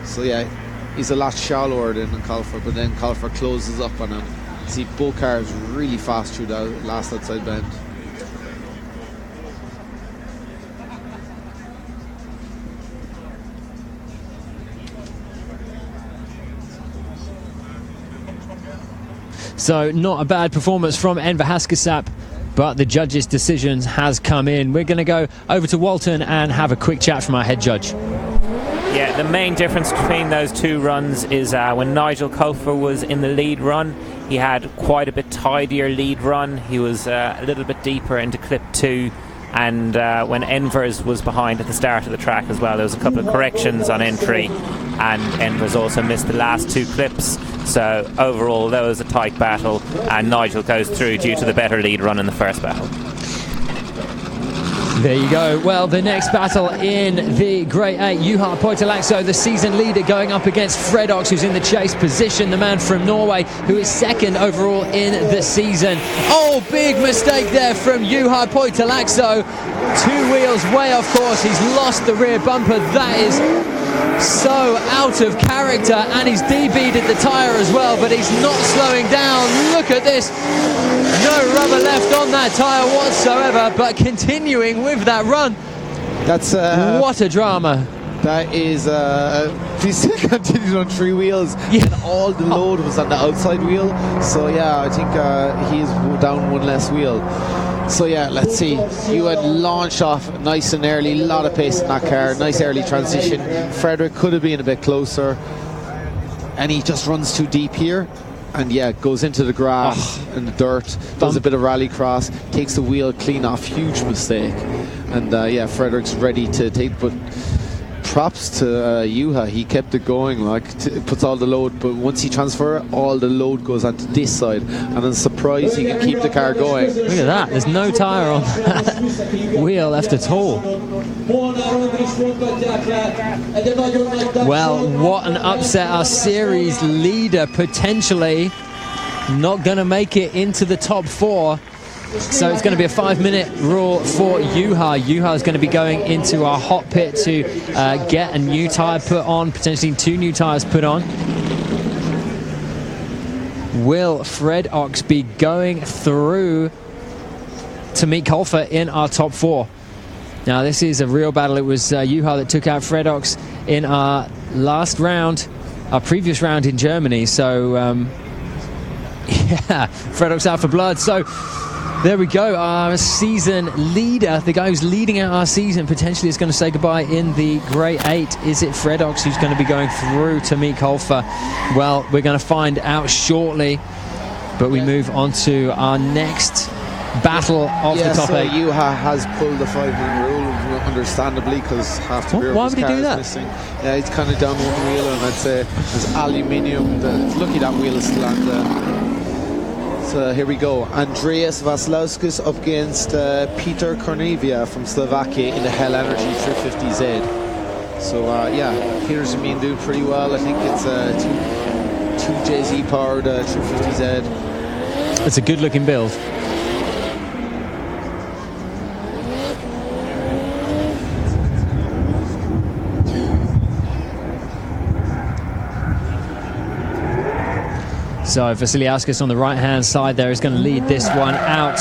So yeah, he's a lot shallower than Colfer, but then Colfer closes up on him. See both cars really fast through that last outside bend. So not a bad performance from Enver Haskasap, but the judges' decisions has come in. We're going to go over to Walton and have a quick chat from our head judge. Yeah, the main difference between those two runs is when Nigel Colfer was in the lead run, he had quite a bit tidier lead run. He was a little bit deeper into clip 2. And when Enver's was behind at the start of the track as well, there was a couple of corrections on entry, and Enver's also missed the last 2 clips. So overall, that was a tight battle, and Nigel goes through due to the better lead run in the first battle. There you go. Well, the next battle in the Great 8, Juha Poitalaxo, the season leader, going up against Fred Ox, who's in the chase position, the man from Norway, who is second overall in the season. Oh, big mistake there from Juha Poitalaxo. 2 wheels way off course. He's lost the rear bumper. That is so out of character, and he's DB'd the tyre as well, but he's not slowing down. Look at this. No rubber left on that tyre whatsoever, but continuing with that run. That's what a drama. That is he still continued on 3 wheels, and all the load was on the outside wheel. So yeah, I think he is down 1 less wheel. So yeah, let's see. You had launched off nice and early, a lot of pace in that car, nice early transition. Frederick could have been a bit closer, and he just runs too deep here. And yeah, goes into the grass and the dirt, does a bit of rally cross, takes the wheel clean off, huge mistake. And yeah, Frederick's ready to take, but props to Juha, he kept it going, like puts all the load, but once he transfers it, all the load goes onto this side, and I'm surprised he can keep the car going. Look at that, there's no tyre on that wheel left at all. Well, what an upset. Our series leader potentially not going to make it into the top 4. So it's going to be a 5-minute rule for Juha. Juha is going to be going into our hot pit to get a new tyre put on, potentially 2 new tyres put on. Will Fred Ox be going through to meet Colfer in our top 4? Now this is a real battle. It was Juha that took out Fred Ox in our last round, our previous round in Germany. So, yeah, Fredok's out for blood. So, there we go. Our season leader, the guy who's leading out our season, potentially is going to say goodbye in the Grade 8. Is it Fredox who's going to be going through to meet Kolfa? Well, we're going to find out shortly. But we move on to our next battle of the top 8. Juha has pulled the 5-man rule, understandably, because half the rear why of would his he do car that? is missing. Yeah, it's kind of down one wheel, and I'd say there's aluminium. It's lucky that wheel is still on there. So here we go. Andreas Vasilauskis up against Peter Kornevia from Slovakia in the Hell Energy 350Z. So yeah, Peter's been doing pretty well. I think it's two JZ powered 350Z. It's a good looking build. So Vasiliauskas on the right hand side there is going to lead this one out.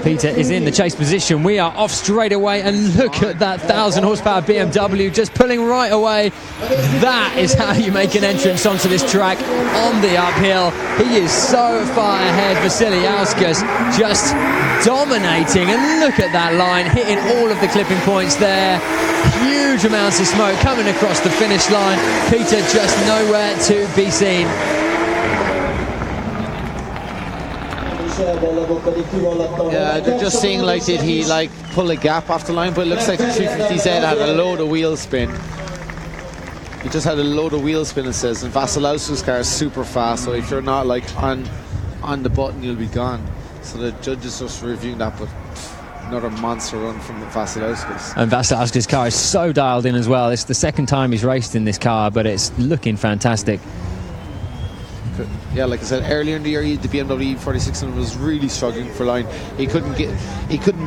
Peter is in the chase position. We are off straight away, and look at that 1,000 horsepower BMW just pulling right away. That is how you make an entrance onto this track on the uphill. He is so far ahead. Vasiliauskas just dominating, and look at that line, hitting all of the clipping points there. Huge amounts of smoke coming across the finish line. Peter just nowhere to be seen. Yeah, they're just seeing like, did he like pull a gap off the line, but it looks like the 350Z had a load of wheel spin. He just had a load of wheel spin, it says, and Vasilauskis' car is super fast, so if you're not like on the button, you'll be gone. So the judge is just reviewing that, but another monster run from Vasilauskis. And Vasilauskis' car is so dialed in as well. It's the second time he's raced in this car, but it's looking fantastic. Yeah, like I said earlier in the year, the BMW E46 was really struggling for line. He couldn't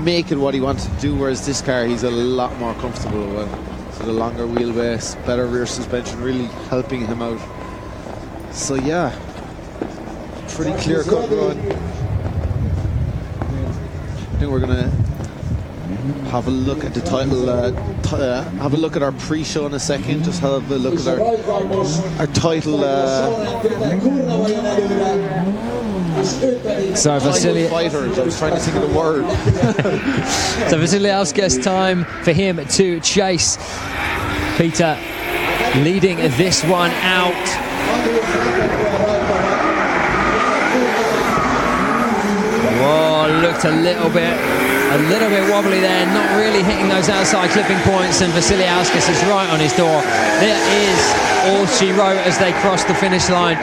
make it what he wanted to do. Whereas this car, he's a lot more comfortable with. So the longer wheelbase, better rear suspension, really helping him out. So yeah, pretty clear cut run. I think we're gonna have a look at the title. Have a look at our pre-show in a second. Just have a look at our title. So fighters. I was trying to think of the word. So Vasiliauskas, time for him to chase. Peter leading this one out. Whoa, looked a little bit wobbly there, not really hitting those outside clipping points, and Vasiliauskas is right on his door. There is all she wrote as they cross the finish line.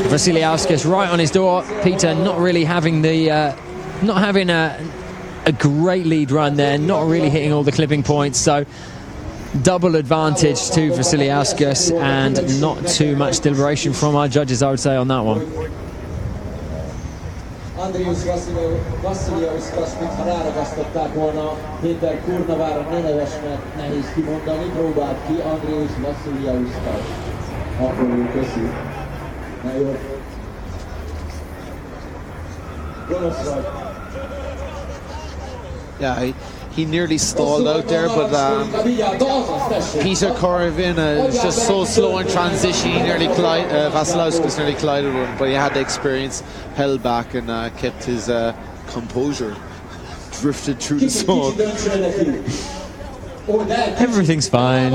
Vasiliauskas right on his door. Peter not really having the not having a great lead run there, not really hitting all the clipping points, so double advantage to Vasiliauskas, and not too much deliberation from our judges, I would say, on that one. Andrius Vasiliauskas, mintha ráragasztották volna Péter Kurnavára, ne neves, mert nehéz kimondani, próbált ki Andrius Vasiliauskas. Akkor ő köszi. Na jó. Gonosz vagy. Yeah, he nearly stalled out there, but Peter Corvin is just so slow in transition. He nearly Vasiliauskas nearly collided with him, but he had the experience, held back, and kept his composure. Drifted through the smoke. Everything's fine.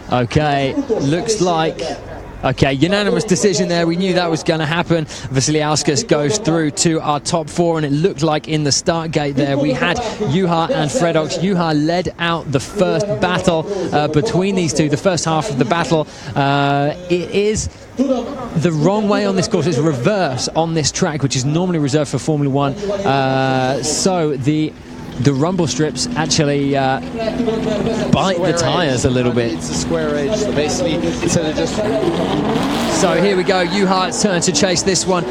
Okay, looks like... Okay, unanimous decision there. We knew that was going to happen. Vasiliauskas goes through to our top 4, and it looked like in the start gate there we had Juha and Fredox. Juha led out the first battle between these two, the first half of the battle. It is the wrong way on this course. It's reverse on this track, which is normally reserved for Formula 1. So the rumble strips actually bite the tyres a little bit. It's a square edge, so basically instead of just So here we go, Juha's turn to chase this one.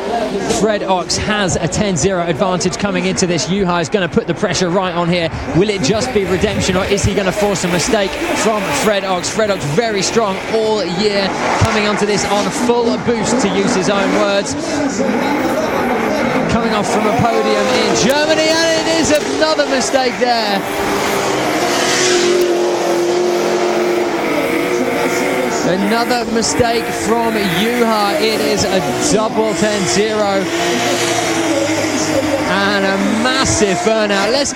Fred Ox has a 10-0 advantage coming into this. Juha is going to put the pressure right on here. Will it just be redemption, or is he going to force a mistake from Fred Ox? Fred Ox very strong all year, coming onto this on full boost, to use his own words. Coming off from a podium in Germany, and it is another mistake there. Another mistake from Juha. It is a double 10-0 and a massive burnout. Let's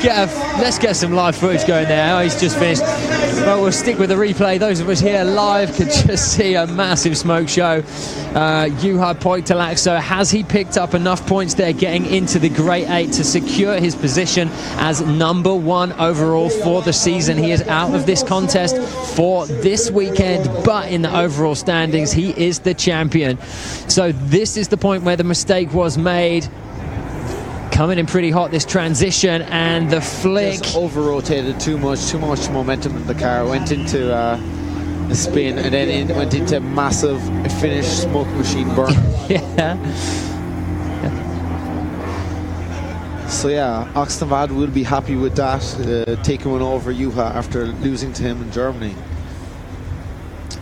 get some live footage going there. Oh, he's just finished. Well, we'll stick with the replay. Those of us here live could just see a massive smoke show. Juha Poiktalaakso, has he picked up enough points there getting into the Great 8 to secure his position as number 1 overall for the season? He is out of this contest for this weekend, but in the overall standings, he is the champion. So this is the point where the mistake was made. Coming in pretty hot, this transition, and the flick. Just over-rotated too much momentum in the car. Went into a spin, and then went into massive finish smoke machine burn. Yeah. So yeah, Oxenvad will be happy with that, taking one over Juha after losing to him in Germany.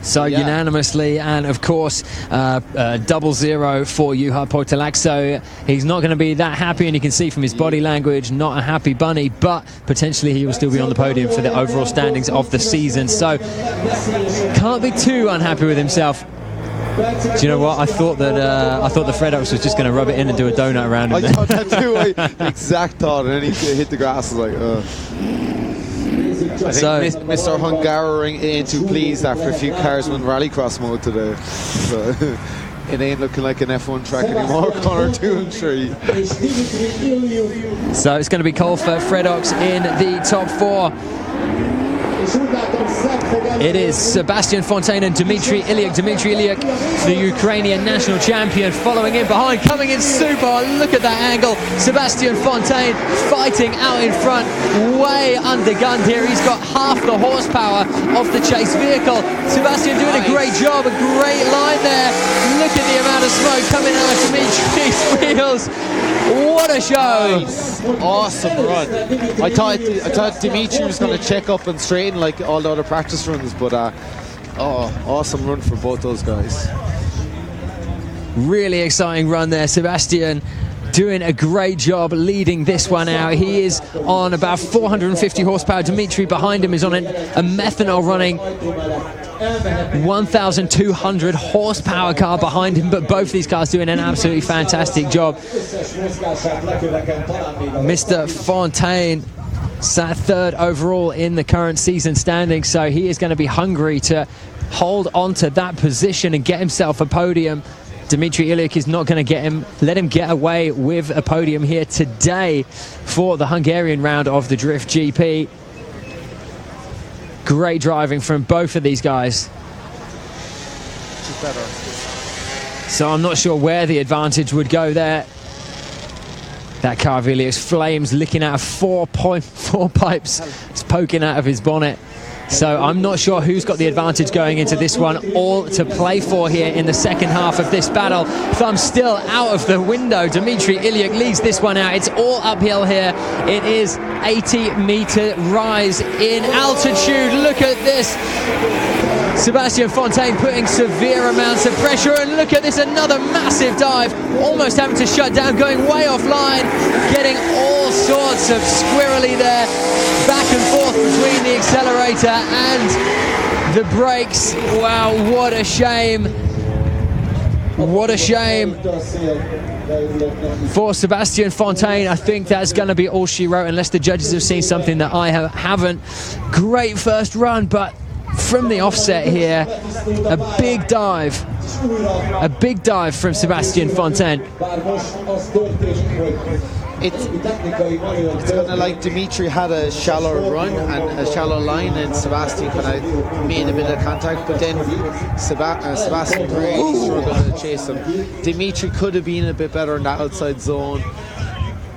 So yeah, unanimously, and of course 0-0 for Juha Poiktalaakso. He's not going to be that happy, and you can see from his body language, not a happy bunny, but potentially he will still be on the podium for the overall standings of the season. So can't be too unhappy with himself. Do you know what? I thought that Fred Ox was just going to rub it in and do a donut around him. I thought that too. Exact thought, and then he hit the grass. I was like, ugh. I think Mr. Hungaroring ain't too pleased after a few cars went rallycross mode today. So it ain't looking like an F1 track anymore, corner 2 and 3. So it's going to be Cole for Fred Ox in the top 4. It is Sebastian Fontaine and Dmitry Ilyuk. Dmitry Ilyuk, the Ukrainian national champion, following in behind, coming in super. Look at that angle. Sebastian Fontaine fighting out in front, way undergunned here. He's got half the horsepower of the chase vehicle. Sebastian doing a great job, a great line there. Look at the amount of smoke coming out of Dmitry's wheels. What a show! Nice. Awesome run. I thought Dimitri was going to check up and straighten like all the other practice runs, but awesome run for both those guys. Really exciting run there. Sebastian doing a great job leading this one out. He is on about 450 horsepower. Dimitri behind him is on a methanol running 1,200 horsepower car behind him, but both these cars doing an absolutely fantastic job. Mr. Fontaine sat 3rd overall in the current season standing, so he is going to be hungry to hold on to that position and get himself a podium. Dmitry Ilyuk is not going to let him get away with a podium here today for the Hungarian round of the Drift GP. Great driving from both of these guys. So I'm not sure where the advantage would go there. That car of Ilyuk's flames licking out of 4.4 pipes. It's poking out of his bonnet. So I'm not sure who's got the advantage going into this one. All to play for here in the second half of this battle. Thumb still out of the window. Dmitry Ilyuk leads this one out. It's all uphill here. It is 80-meter rise in altitude. Look at this. Sebastian Fontaine putting severe amounts of pressure, and look at this, another massive dive, almost having to shut down, going way offline, getting all sorts of squirrely there, back and forth between the accelerator and the brakes. Wow, what a shame. What a shame for Sebastian Fontaine. I think that's going to be all she wrote, unless the judges have seen something that I haven't. Great first run, but from the offset here, a big dive from Sebastian Fontaine. It's kind of like Dimitri had a shallow run and a shallow line, and Sebastian kind of made a bit of contact, but then Sebastian really struggled to chase him. Dimitri could have been a bit better in that outside zone,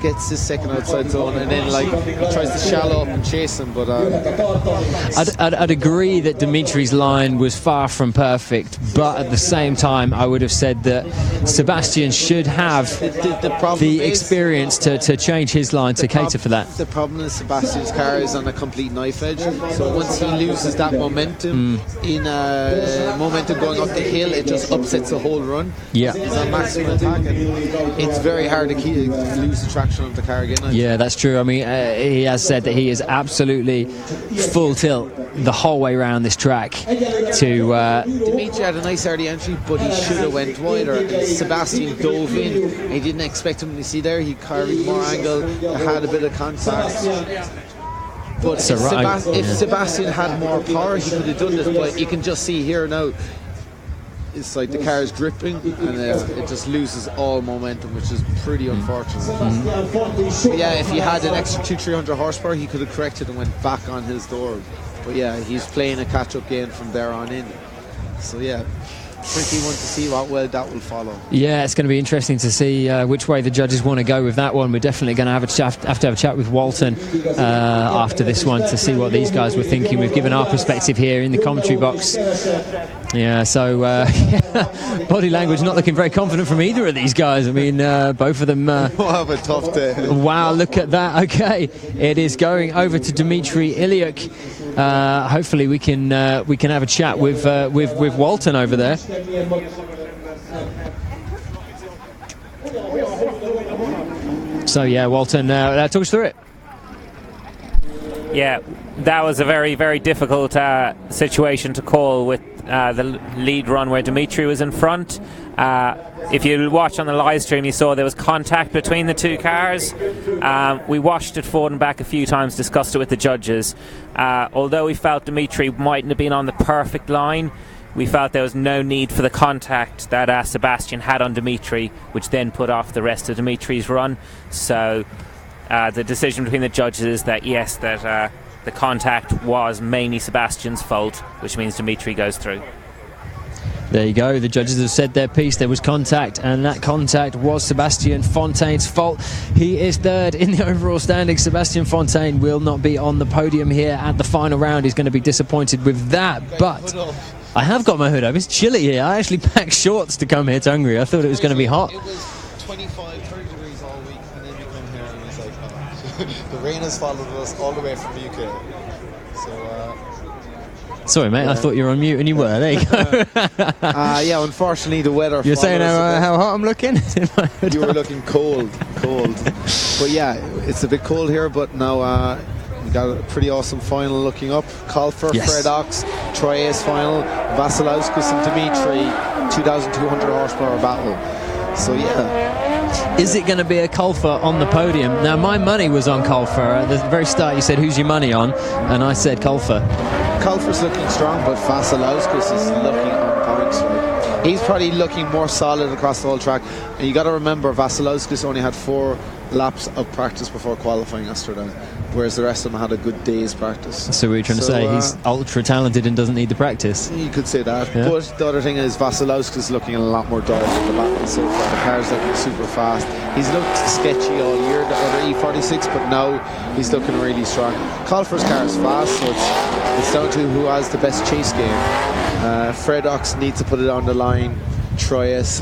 gets his second outside zone, and then like he tries to shallow up and chase him. But I'd agree that Dimitri's line was far from perfect, but at the same time, I would have said that Sebastian should have the experience to change his line to cater for that. The problem is Sebastian's car is on a complete knife edge, so once he loses that momentum momentum going up the hill, it just upsets the whole run. Yeah, he's on maximum attack, and it's very hard to lose the traction of the car again. Yeah, that's true. I mean, he has said that he is absolutely full tilt the whole way around this track. Dimitri had a nice early entry, but he should have went wider. Sebastian dove in. He didn't expect him to see there. He carried more angle, had a bit of contact. But if Sebastian had more power, he could have done this. But you can just see here now, it's like the car is gripping, and it just loses all momentum, which is pretty unfortunate. But yeah, if he had an extra 200-300 horsepower, he could have corrected and went back on his door. But yeah, he's playing a catch-up game from there on in. So yeah, tricky one to see what way that will follow. Yeah, it's going to be interesting to see which way the judges want to go with that one. We're definitely going to have to have a chat with Walton after this one to see what these guys were thinking. We've given our perspective here in the commentary box. Yeah, so body language not looking very confident from either of these guys. I mean, both of them will have a tough day. Wow, look at that. Okay, it is going over to Dimitri Iliuk. Hopefully we can have a chat with Walton over there. So yeah, Walton, talk us through it. Yeah, that was a very, very difficult situation to call with the lead run where Dimitri was in front. If you watch on the live stream, you saw there was contact between the two cars. We watched it forward and back a few times, discussed it with the judges. Although we felt Dimitri mightn't have been on the perfect line, we felt there was no need for the contact that Sebastian had on Dimitri, which then put off the rest of Dimitri's run. So the decision between the judges is that yes, that the contact was mainly Sebastian's fault, which means Dimitri goes through. There you go, the judges have said their piece. There was contact, and that contact was Sebastian Fontaine's fault. He is third in the overall standings. Sebastian Fontaine will not be on the podium here at the final round. He's going to be disappointed with that, but I have got my hood up. It's chilly here. I actually packed shorts to come here to Hungary. I thought it was going to be hot. It was 25, 30 degrees all week, and then we come here and it's like, oh. The rain has followed us all the way from the UK. Sorry, mate, yeah. I thought you were on mute, and you were. There you go. Yeah, unfortunately, the weather... You're saying how hot I'm looking? You were looking cold. But yeah, it's a bit cold here, but now we got a pretty awesome final looking up. Colfer, yes. Fred Ox, Troy Ace final, Vasilauskas and Dimitri, 2,200 horsepower battle. So yeah. Is it going to be a Colfer on the podium? Now, my money was on Colfer. At the very start, you said, who's your money on? And I said Colfer. Colfer's looking strong, but Vasilauskas is looking on points. Right? He's probably looking more solid across the whole track. And you got to remember, Vasilauskas only had 4 laps of practice before qualifying yesterday, whereas the rest of them had a good day's practice. So we're trying to say he's ultra talented and doesn't need the practice? You could say that, yeah. But the other thing is Vasilauskas looking a lot more dogged in the battle so far. The car's looking super fast. He's looked sketchy all year, the other E46, but now he's looking really strong. Colfer's car is fast, so it's down to who has the best chase game. Fred Ox needs to put it on the line. Troy's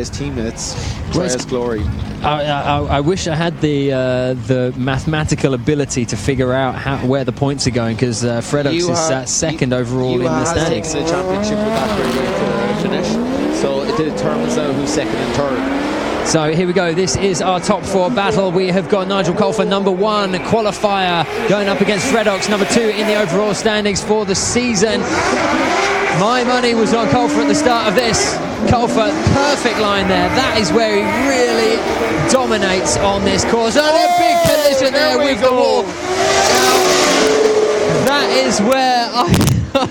teammates, Troy's glory. I wish I had the mathematical ability to figure out where the points are going, because Fred Ox is second overall in the standings. You have the championship with that finish, so it determines now who's second and third. So here we go, this is our top 4 battle. We have got Nigel Colfer, number 1 qualifier, going up against Fred Ox, number 2 in the overall standings for the season. My money was on Colfer at the start of this. Colfer, perfect line there. That is where he really dominates on this course. And a big collision there with the wall. That is where I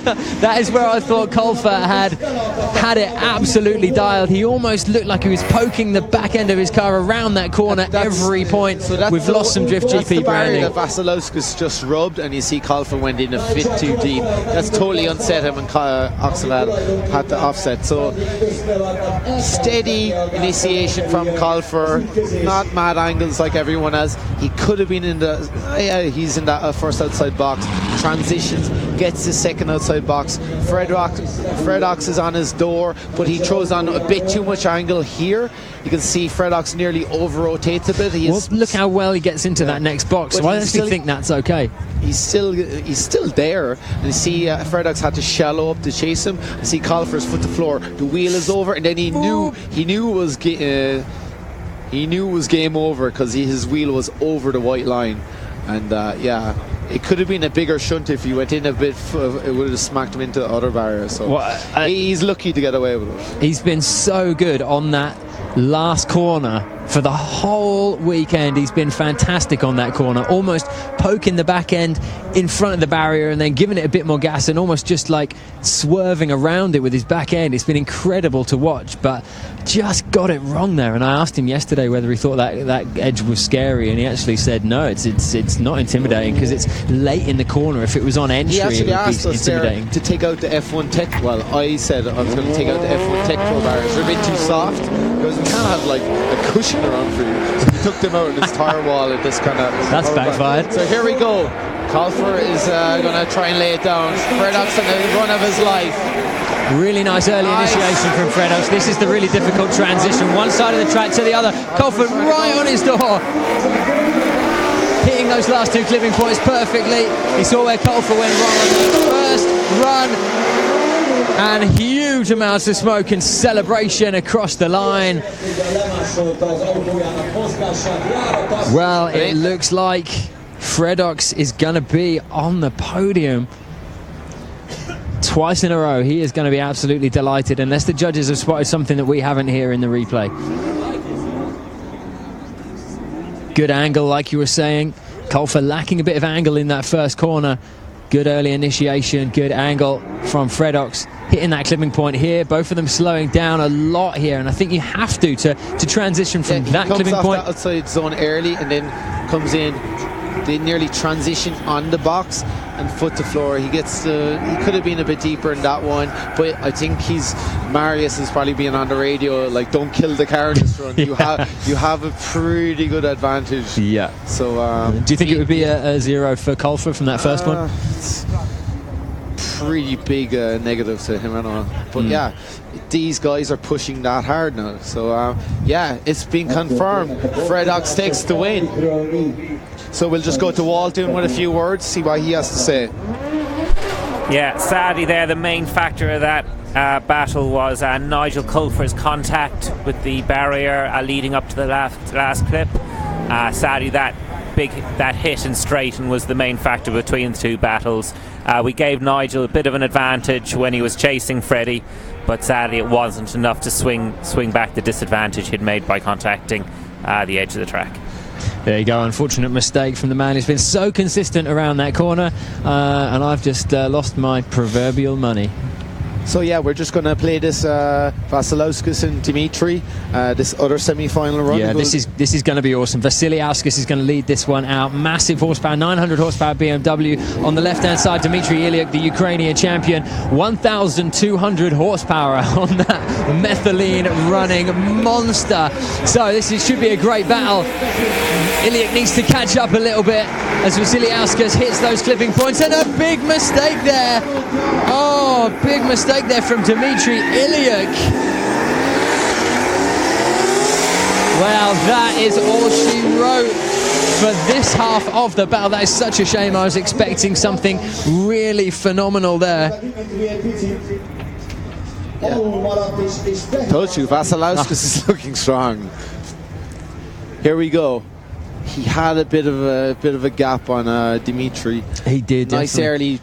That is where I thought Colfer had it absolutely dialed. He almost looked like he was poking the back end of his car around that corner every point. So we've lost some Drift GP branding. That Vasilevskis just rubbed, and you see Colfer went in a bit too deep. That's totally unset him, and Oxenad had to offset. So steady initiation from Colfer, not mad angles like everyone else. He could have been in the he's in that first outside box, transitions, gets his second outside box. Fredox is on his door, but he throws on a bit too much angle here. You can see Fredox nearly over rotates a bit. Look how well he gets into that next box. So I actually think that's okay. He's still there, and you see Fredox had to shallow up to chase him. You see Colfer's foot to floor. The wheel is over, and then he knew it was game over because his wheel was over the white line. And it could have been a bigger shunt if he went in a bit. It would have smacked him into the other barrier. So he's lucky to get away with it. He's been so good on that last corner for the whole weekend. He's been fantastic on that corner, almost poking the back end in front of the barrier and then giving it a bit more gas and almost just like swerving around it with his back end. It's been incredible to watch, but just got it wrong there. And I asked him yesterday whether he thought that edge was scary, and he actually said no, it's not intimidating because it's late in the corner. If it was on entry, he actually asked us intimidating. There to take out the F1 Tech. Well, I said I was going to take out the F1 Tech Pro barriers. They're a bit too soft because we can't have like a cushion around for you. So he took them out in this tire wall at this kind of. That's backfired. So here we go. Colfer is going to try and lay it down. Fredox on the run of his life. Really nice early initiation from Fredox. This is the really difficult transition. One side of the track to the other. Colfer right on his door. Hitting those last two clipping points perfectly. He saw where Colfer went wrong on the first run. And huge amounts of smoke and celebration across the line. Well, it looks like Fredox is going to be on the podium twice in a row. He is going to be absolutely delighted unless the judges have spotted something that we haven't here in the replay. Good angle, like you were saying. Colfer lacking a bit of angle in that first corner. Good early initiation, good angle from Fredox. Hitting that clipping point here. Both of them slowing down a lot here, and I think you have to transition from that clipping point. That outside zone early and then comes in. They nearly transition on the box and foot to floor. He could have been a bit deeper in that one, but I think Marius is probably being on the radio like, don't kill the car in this run. Yeah. You have a pretty good advantage. Yeah. So do you think it would be a zero for Colfer from that first one? It's pretty big negative to him, I know. But yeah, these guys are pushing that hard now. So it's been confirmed. Fredox takes the win. So we'll just go to Walton with a few words, see what he has to say. Yeah, sadly there, the main factor of that battle was Nigel Colfer's contact with the barrier leading up to the last clip. Sadly, that hit and straighten was the main factor between the two battles. We gave Nigel a bit of an advantage when he was chasing Freddie, but sadly it wasn't enough to swing back the disadvantage he'd made by contacting the edge of the track. There you go, unfortunate mistake from the man who's been so consistent around that corner, and I've just lost my proverbial money. So yeah, we're just going to play this Vasilevskis and Dimitri, this other semi-final run. Yeah, this is going to be awesome. Vasiliauskas is going to lead this one out. Massive horsepower, 900 horsepower BMW. On the left-hand side, Dmitry Ilyuk, the Ukrainian champion, 1,200 horsepower on that methylene-running monster. So this should be a great battle. Ilyuk needs to catch up a little bit as Vasiliauskas hits those clipping points, and a big mistake there. Oh, big mistake there from Dmitry Ilyuk. Well, that is all she wrote for this half of the battle. That is such a shame. I was expecting something really phenomenal there. Yeah. Told you, Vasilevskis is looking strong. Here we go. He had a bit of a gap on Dimitri. He did. Nice early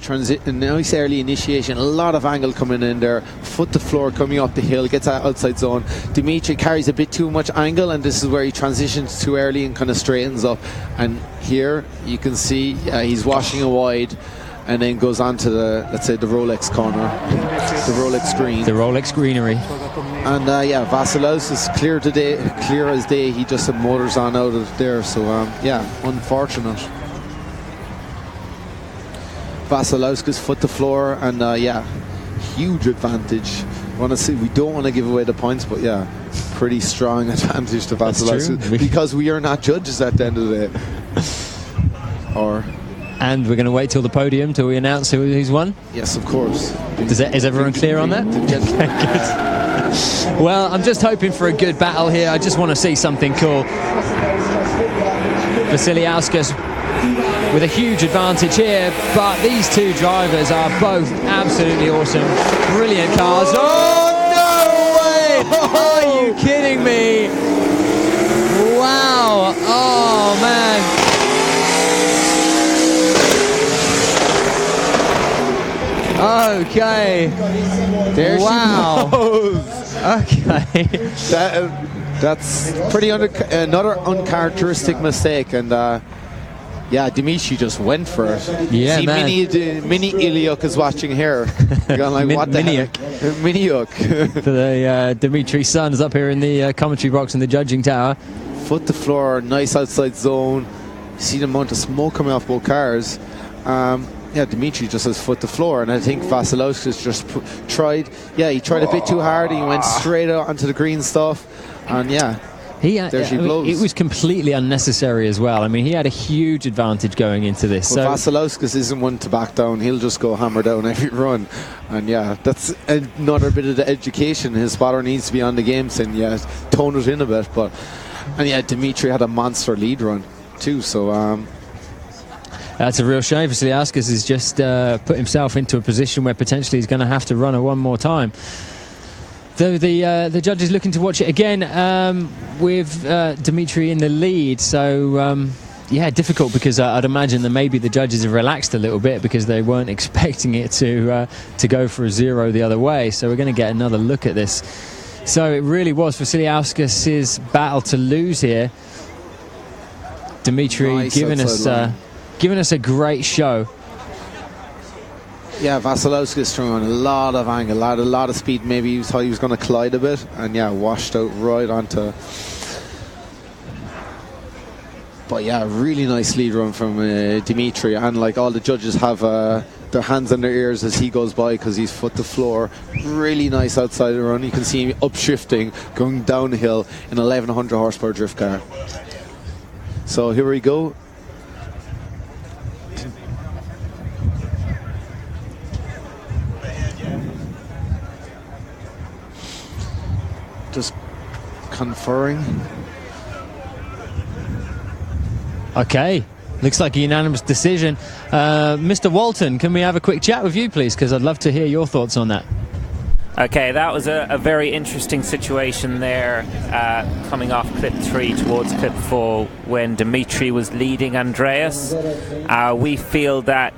initiation. A lot of angle coming in there. Foot to floor coming up the hill. Gets that outside zone. Dimitri carries a bit too much angle, and this is where he transitions too early and kind of straightens up. And here you can see he's washing a wide. and then goes on to the, let's say, the Rolex corner, the Rolex green. The Rolex greenery. And yeah, Vasilevski's clear as day. He just had motors on out of there, so yeah, unfortunate. Vasilevski's foot to floor, and yeah, huge advantage. We don't want to give away the points, but yeah, pretty strong advantage to Vasilevski because we are not judges at the end of the day. And we're going to wait till the podium till we announce who's won. Yes, of course. Is everyone clear on that? Good. Well, I'm just hoping for a good battle here. I just want to see something cool. Vasiliauskas with a huge advantage here, but these two drivers are both absolutely awesome. Brilliant cars. Oh, no way! Are you kidding me? Wow. Oh, man. Okay. There wow. She goes. Okay. That's pretty another uncharacteristic mistake, and yeah, Dimitri just went for it. Yeah, see, man. Mini Iliuk is watching here. Going like, what the heck? Miniuk. For the Dimitri sons up here in the commentary box in the judging tower. Foot to floor, nice outside zone. See the amount of smoke coming off both cars. Yeah, Dimitri just has foot to floor, and I think Vasilevski's just tried. Yeah, he tried a bit too hard. He went straight out onto the green stuff, and yeah, there she blows. It was completely unnecessary as well. I mean, he had a huge advantage going into this. Well, Vasilevskis isn't one to back down. He'll just go hammer down every run, and yeah, that's another bit of the education. His spotter needs to be on the game, saying yeah, tone it in a bit. And yeah, Dimitri had a monster lead run too, so. That's a real shame. Vasiliauskas has just put himself into a position where potentially he's going to have to run it one more time. Though the judge is looking to watch it again with Dimitri in the lead. So yeah, difficult, because I'd imagine that maybe the judges have relaxed a little bit because they weren't expecting it to go for a zero the other way. So we're going to get another look at this. So it really was Vasiliauskas' battle to lose here. Dimitri nice giving us a great show. Yeah, Vasilevski's throwing a lot of angle, a lot of speed. Maybe he thought he was going to collide a bit, and yeah, washed out right onto. But yeah, really nice lead run from Dimitri, and like all the judges have their hands on their ears as he goes by because he's foot to floor. Really nice outside run. You can see him upshifting, going downhill in an 1100 horsepower drift car. So here we go. Just conferring. Okay, looks like a unanimous decision. Mr. Walton, can we have a quick chat with you, please? Because I'd love to hear your thoughts on that. Okay, that was a very interesting situation there, coming off clip 3 towards clip 4 when Dimitri was leading Andreas. We feel that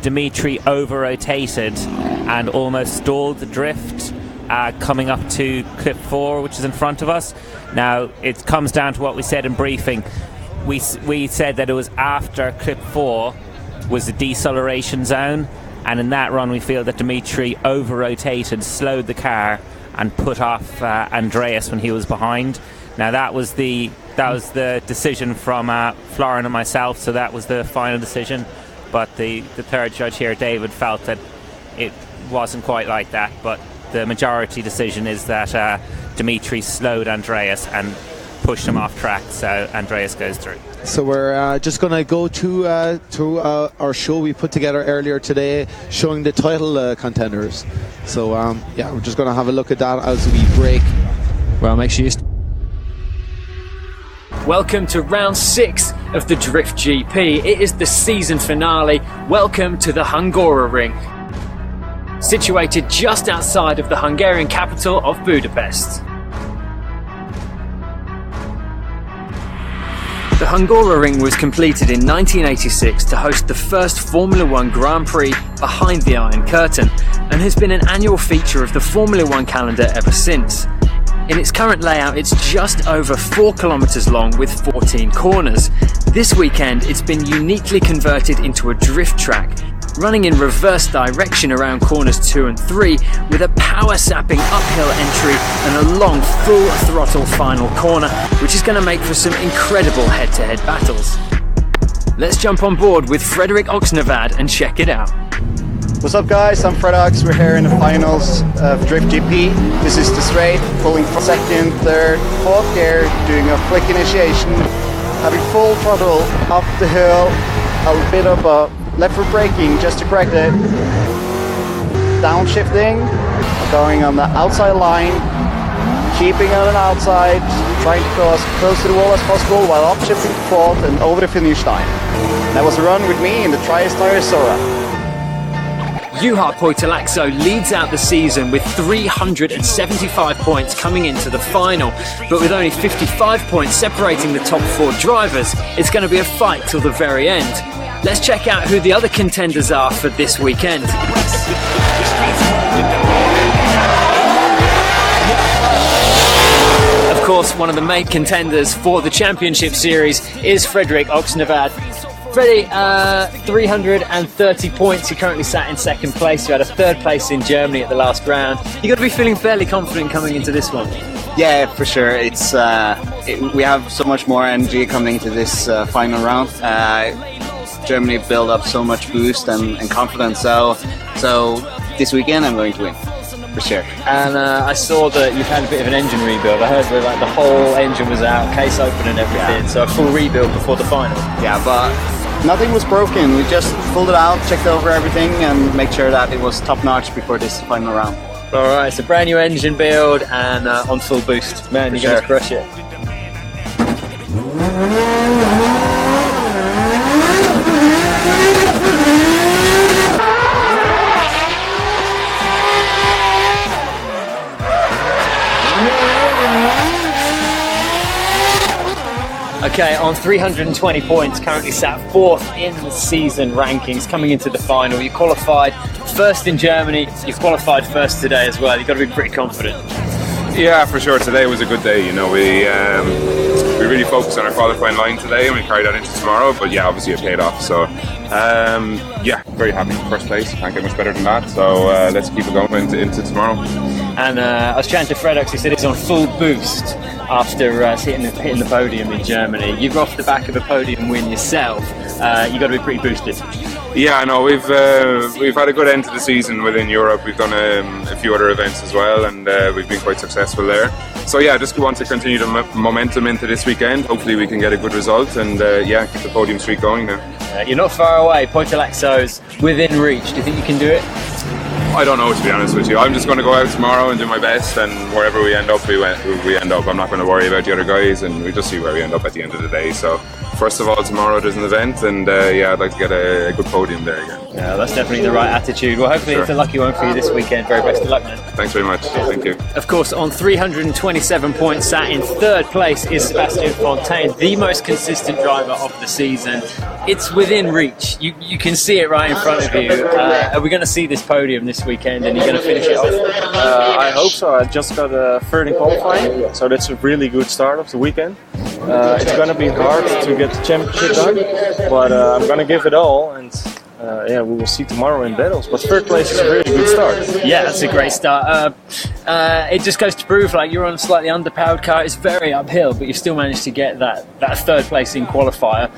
Dimitri over-rotated and almost stalled the drift coming up to clip 4, which is in front of us. Now, it comes down to what we said in briefing. We said that it was after clip 4 was the deceleration zone, and in that run we feel that Dimitri over-rotated, slowed the car and put off Andreas when he was behind. Now that was the decision from Florin and myself, so that was the final decision. But the third judge here, David, felt that it wasn't quite like that, but the majority decision is that Dimitri slowed Andreas and pushed him off track, so Andreas goes through. So we're just going to go to our show we put together earlier today, showing the title contenders. So yeah, we're just going to have a look at that as we break. Well, make sure you... Welcome to round 6 of the Drift GP. It is the season finale. Welcome to the Hungaroring, situated just outside of the Hungarian capital of Budapest. The Hungaroring was completed in 1986 to host the first Formula 1 Grand Prix behind the Iron Curtain, and has been an annual feature of the Formula 1 calendar ever since. In its current layout, it's just over 4 kilometers long with 14 corners. This weekend, it's been uniquely converted into a drift track, running in reverse direction around corners 2 and 3 with a power-sapping uphill entry and a long full throttle final corner, which is going to make for some incredible head-to-head battles. Let's jump on board with Frederik Oxnevad and check it out. What's up guys, I'm Fredox. We're here in the finals of Drift GP. This is the straight, pulling from second, third, fourth gear, doing a flick initiation, having full throttle up the hill, a bit of a left foot braking just to correct it, downshifting, going on the outside line, keeping on an outside, trying to go as close to the wall as possible while upshifting to fourth and over the finish line. That was a run with me in the TriStar Sora. Juha Poitalaxo leads out the season with 375 points coming into the final, but with only 55 points separating the top 4 drivers, it's going to be a fight till the very end. Let's check out who the other contenders are for this weekend. Of course, one of the main contenders for the championship series is Frederik Oxnevad. Freddie, 330 points. You currently sat in second place. You had a third place in Germany at the last round. You got to be feeling fairly confident coming into this one. Yeah, for sure. It's we have so much more energy coming into this final round. Germany built up so much boost and confidence. So this weekend I'm going to win. For sure. And I saw that you've had a bit of an engine rebuild. I heard that the whole engine was out, case open and everything, yeah. So a full rebuild before the final. Yeah, but nothing was broken. We just pulled it out, checked over everything and made sure that it was top notch before this final round. Alright, it's a brand new engine build and on full boost. Man, you're going to crush it. Okay, on 320 points, currently sat 4th in the season rankings, coming into the final. You qualified first in Germany, you've qualified first today as well. You've got to be pretty confident. Yeah, for sure. Today was a good day. You know, we really focused on our qualifying line today, and we carried that into tomorrow. But yeah, obviously it paid off. So yeah, very happy. First place, can't get much better than that. So let's keep it going into tomorrow. And I was chatting to Fredox. He said he's on full boost after hitting the podium in Germany. You're off the back of a podium win yourself. You got to be pretty boosted. Yeah, I know. We've had a good end to the season within Europe. We've done a few other events as well, and we've been quite successful there. So yeah, just want to continue the momentum into this weekend. Hopefully we can get a good result and yeah, keep the podium streak going now. You're not far away. Poitalaxo's within reach. Do you think you can do it? I don't know, to be honest with you. I'm just going to go out tomorrow and do my best, and wherever we end up, we end up. I'm not going to worry about the other guys, and we just see where we end up at the end of the day. So first of all, tomorrow there's an event, and yeah, I'd like to get a good podium there again. Yeah, that's definitely the right attitude. Well, hopefully It's a lucky one for you this weekend. Very best of luck, man. Thanks very much. Thank you. Of course, on 327 points, sat in third place is Sebastian Fontaine, the most consistent driver of the season. It's within reach. You can see it right in front of you. Are we going to see this podium this weekend, and you're going to finish it off? I hope so. I just got a third in qualifying, so that's a really good start of the weekend. It's going to be hard to get the championship done, but I'm going to give it all, and yeah, we will see tomorrow in battles. But third place is a really good start. Yeah, that's a great start. It just goes to prove, like, you're on a slightly underpowered car. It's very uphill, but you still managed to get that third place in qualifier.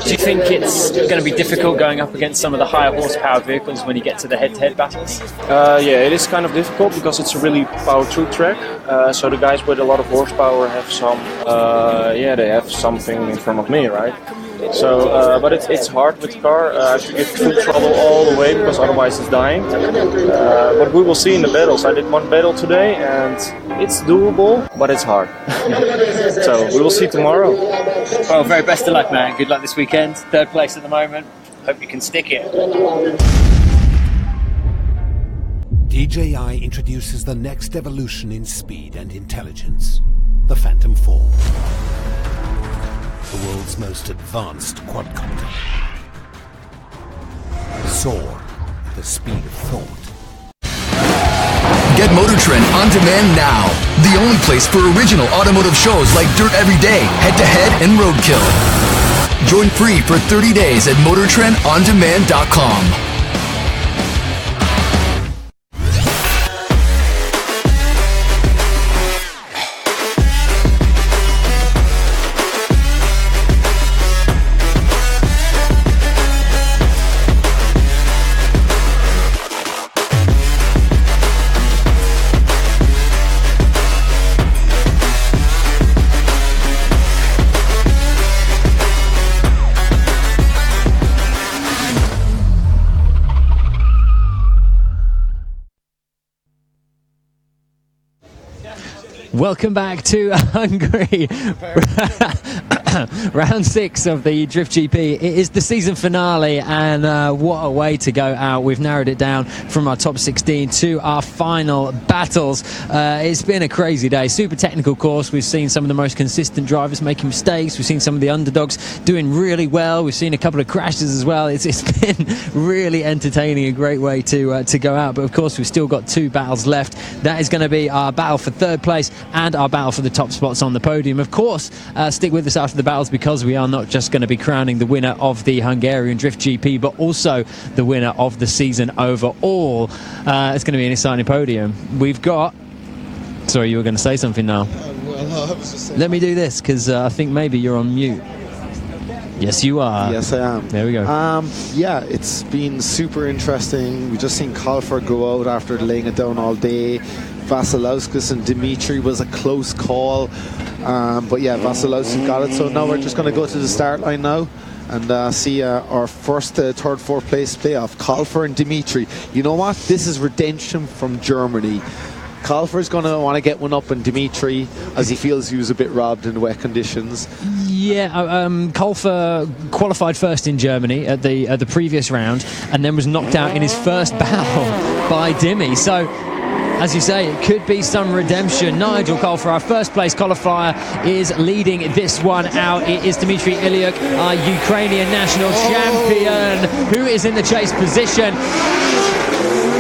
Do you think it's going to be difficult going up against some of the higher horsepower vehicles when you get to the head-to-head battles? Yeah, it is kind of difficult because it's a really power-through track. So the guys with a lot of horsepower have some, yeah, they have something in front of me, right? So, but it's hard with the car. I have to give full throttle all the way because otherwise it's dying. But we will see in the battles. I did one battle today and it's doable, but it's hard. So we will see tomorrow. Well, very best of luck, man. Good luck this weekend. Third place at the moment. Hope you can stick it. DJI introduces the next evolution in speed and intelligence, the Phantom 4. The world's most advanced quadcopter. Soar at the speed of thought. Get Motor Trend on demand now. The only place for original automotive shows like Dirt Every Day, Head to Head, and Roadkill. Join free for 30 days at MotorTrendOnDemand.com. Welcome back to Hungary. Round 6 of the Drift GP. It is the season finale, and what a way to go out. We've narrowed it down from our top 16 to our final battles. It's been a crazy day. Super technical course. We've seen some of the most consistent drivers making mistakes. We've seen some of the underdogs doing really well. We've seen a couple of crashes as well. It's been really entertaining, a great way to go out. But of course, we've still got 2 battles left. That is going to be our battle for 3rd place and our battle for the top spots on the podium. Of course, stick with us after the battles, because we are not just going to be crowning the winner of the Hungarian Drift GP, but also the winner of the season overall. It's going to be an exciting podium. We've got... Sorry, you were going to say something now. Well, I was just saying. Let me do this, because I think maybe you're on mute. Yes, you are. Yes, I am. There we go. Yeah, it's been super interesting. We've just seen Kalfer go out after laying it down all day. Vasilowskis and Dimitri was a close call. But yeah, Vasilowskis got it. So now we're just going to go to the start line now and see our first 3rd, 4th place playoff. Kalfer and Dimitri. You know what? This is redemption from Germany. Kalfer's going to want to get one up on Dimitri, as he feels he was a bit robbed in the wet conditions. Yeah, Kalfer qualified first in Germany at the previous round, and then was knocked out in his first battle by Dimi. So, as you say, it could be some redemption. Nigel Kalfer, our first place qualifier, is leading this one out. It is Dmitry Ilyuk, our Ukrainian national champion, who is in the chase position.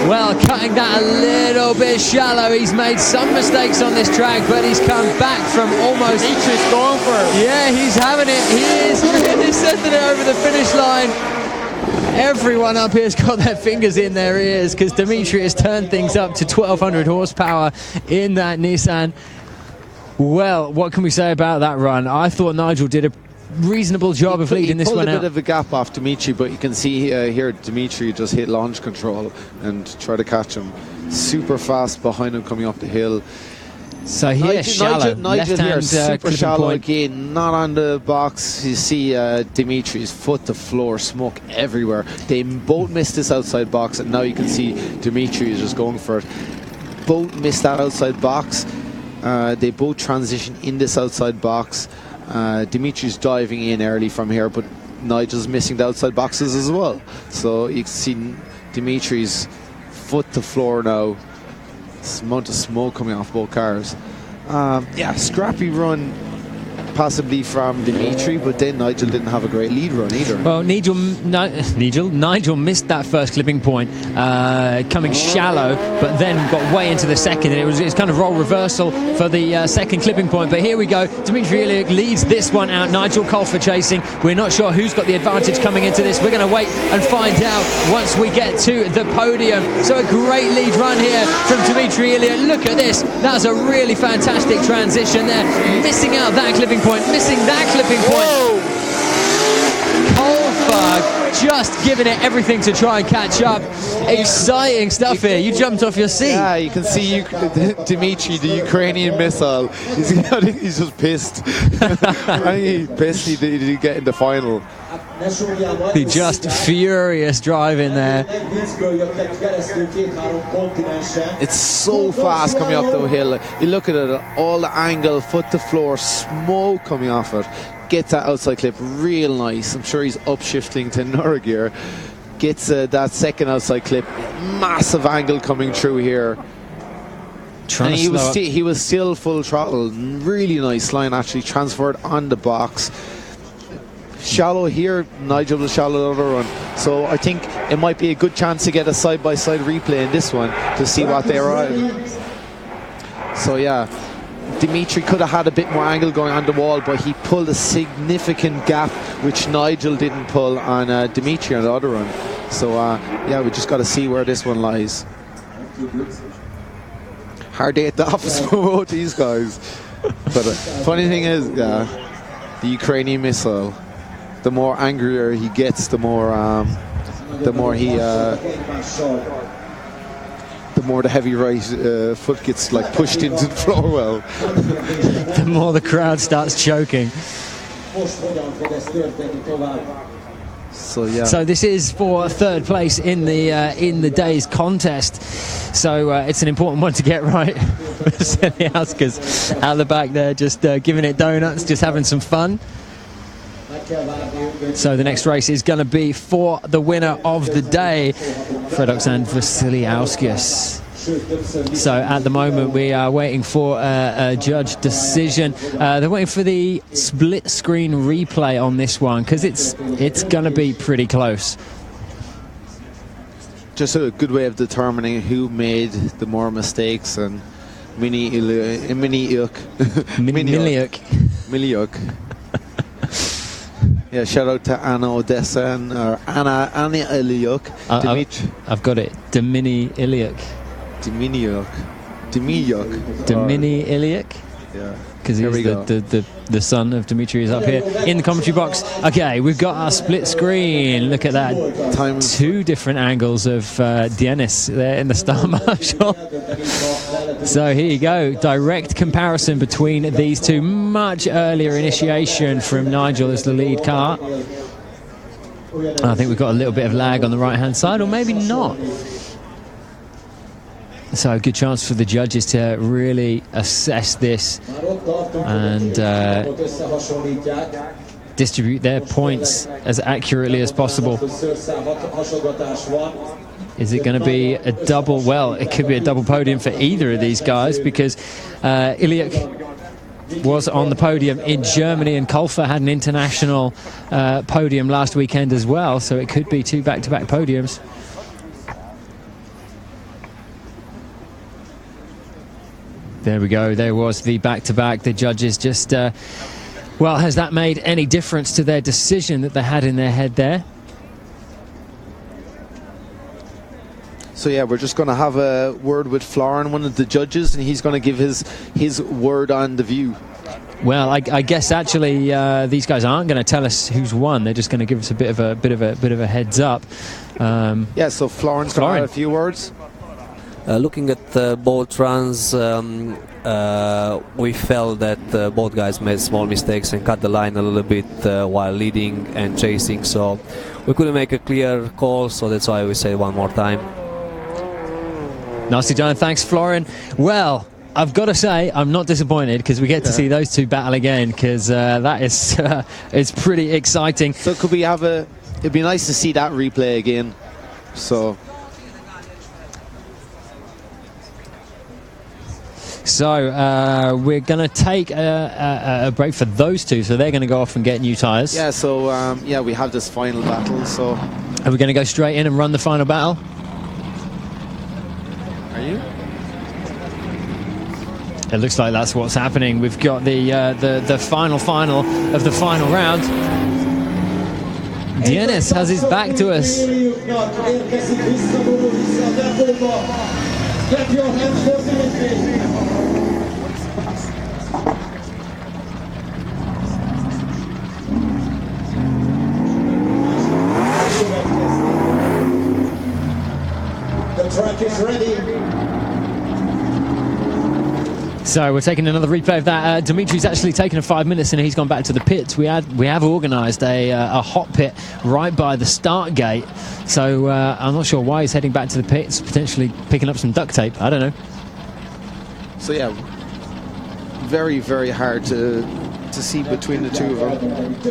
Well, cutting that a little bit shallow. He's made some mistakes on this track, but he's come back from almost... Dimitri's going for it. Yeah, he's having it. He is really sending it over the finish line. Everyone up here has got their fingers in their ears, because Dimitri has turned things up to 1200 horsepower in that Nissan. Well, what can we say about that run? I thought Nigel did a reasonable job of leading this one out. He pulled a bit of a gap off Dimitri, but you can see here Dimitri just hit launch control and try to catch him. Super fast behind him coming up the hill. So here, shallow. Nigel here, super shallow point. again, not on the box. You see Dimitri's foot to floor, smoke everywhere. They both missed this outside box, and now you can see Dimitri is just going for it. Both missed that outside box. They both transition in this outside box. Dimitri's diving in early from here, but Nigel's missing the outside boxes as well. So you can see Dimitri's foot to floor now. This amount of smoke coming off both cars. Yeah, scrappy run possibly from Dimitri, but then Nigel didn't have a great lead run either. Well, Nigel missed that first clipping point, coming shallow, but then got way into the second, and it was kind of role reversal for the second clipping point. But here we go. Dmitry Ilyuk leads this one out. Nigel Kalfer chasing. We're not sure who's got the advantage coming into this. We're going to wait and find out once we get to the podium. So a great lead run here from Dmitry Ilyuk. Look at this. That was a really fantastic transition there. Missing out that clipping point. Missing that clipping point. Kalfer just giving it everything to try and catch up. Exciting stuff here. You jumped off your seat. Yeah, you can see Dimitri, the Ukrainian missile. He's just pissed. I think he's pissed he didn't get in the final. He just furious driving there. It's so fast coming up the hill. You look at it, all the angle, foot to floor, smoke coming off it. Gets that outside clip real nice. I'm sure he's upshifting to another gear. Gets that second outside clip. Massive angle coming through here. And he was still full throttle. Really nice line, actually transferred on the box. Shallow here, Nigel was shallow the other run. So I think it might be a good chance to get a side-by-side replay in this one to see what they were at. So yeah, Dimitri could have had a bit more angle going on the wall, but he pulled a significant gap which Nigel didn't pull on Dimitri on the other run. So yeah, we just got to see where this one lies. Hard day at the office for both these guys. But funny thing is, the Ukrainian missile, the more angrier he gets, the more the heavy right foot gets like pushed into the floor well. The more the crowd starts choking. So yeah. So this is for third place in the day's contest. So it's an important one to get right. Seliauskas out the back there, just giving it donuts, just having some fun. So the next race is going to be for the winner of the day, Fredox and Vasiliauskas. So at the moment we are waiting for a judge decision. They're waiting for the split screen replay on this one because it's going to be pretty close. Just a good way of determining who made the more mistakes and Miliuk. Yeah, shout out to Anna Odessa or Anna Iliuk. I've got it. Domini Iliuk. Domini Iliuk. Yeah. Because he's the son of Dimitri is up here in the commentary box. Okay, we've got our split screen. Look at that. Two different angles of Dienis there in the Star Marshal. So here you go. Direct comparison between these two. Much earlier initiation from Nigel as the lead car. I think we've got a little bit of lag on the right-hand side, or maybe not. So a good chance for the judges to really assess this and distribute their points as accurately as possible. Is it going to be a double? Well, it could be a double podium for either of these guys because Iliuk was on the podium in Germany and Kolfa had an international podium last weekend as well, so it could be two back-to-back podiums. There we go. There was the back-to-back. The judges just... well, has that made any difference to their decision that they had in their head there? So yeah, we're just going to have a word with Florin, one of the judges, and he's going to give his word on the view. Well, I guess actually these guys aren't going to tell us who's won. They're just going to give us a bit of a heads up. Yeah. So Florin's going to have a few words. Looking at both runs, we felt that both guys made small mistakes and cut the line a little bit while leading and chasing, so we couldn't make a clear call, so that's why we say one more time. Nicely done. Thanks, Florin. Well, I've got to say I'm not disappointed because we get to see those two battle again because that is it's pretty exciting. So could we have it'd be nice to see that replay again. So we're going to take a break for those two, so they're going to go off and get new tyres. Yeah, so yeah, we have this final battle, so... Are we going to go straight in and run the final battle? Are you? It looks like that's what's happening. We've got the final of the final round. Dienis has his back to us. Clap your hands for Dimitri. The track is ready. So we're taking another replay of that. Dimitri's actually taken 5 minutes and he's gone back to the pits. We have organised a hot pit right by the start gate. So I'm not sure why he's heading back to the pits, potentially picking up some duct tape. I don't know. So yeah, very, very hard to see between the two of them.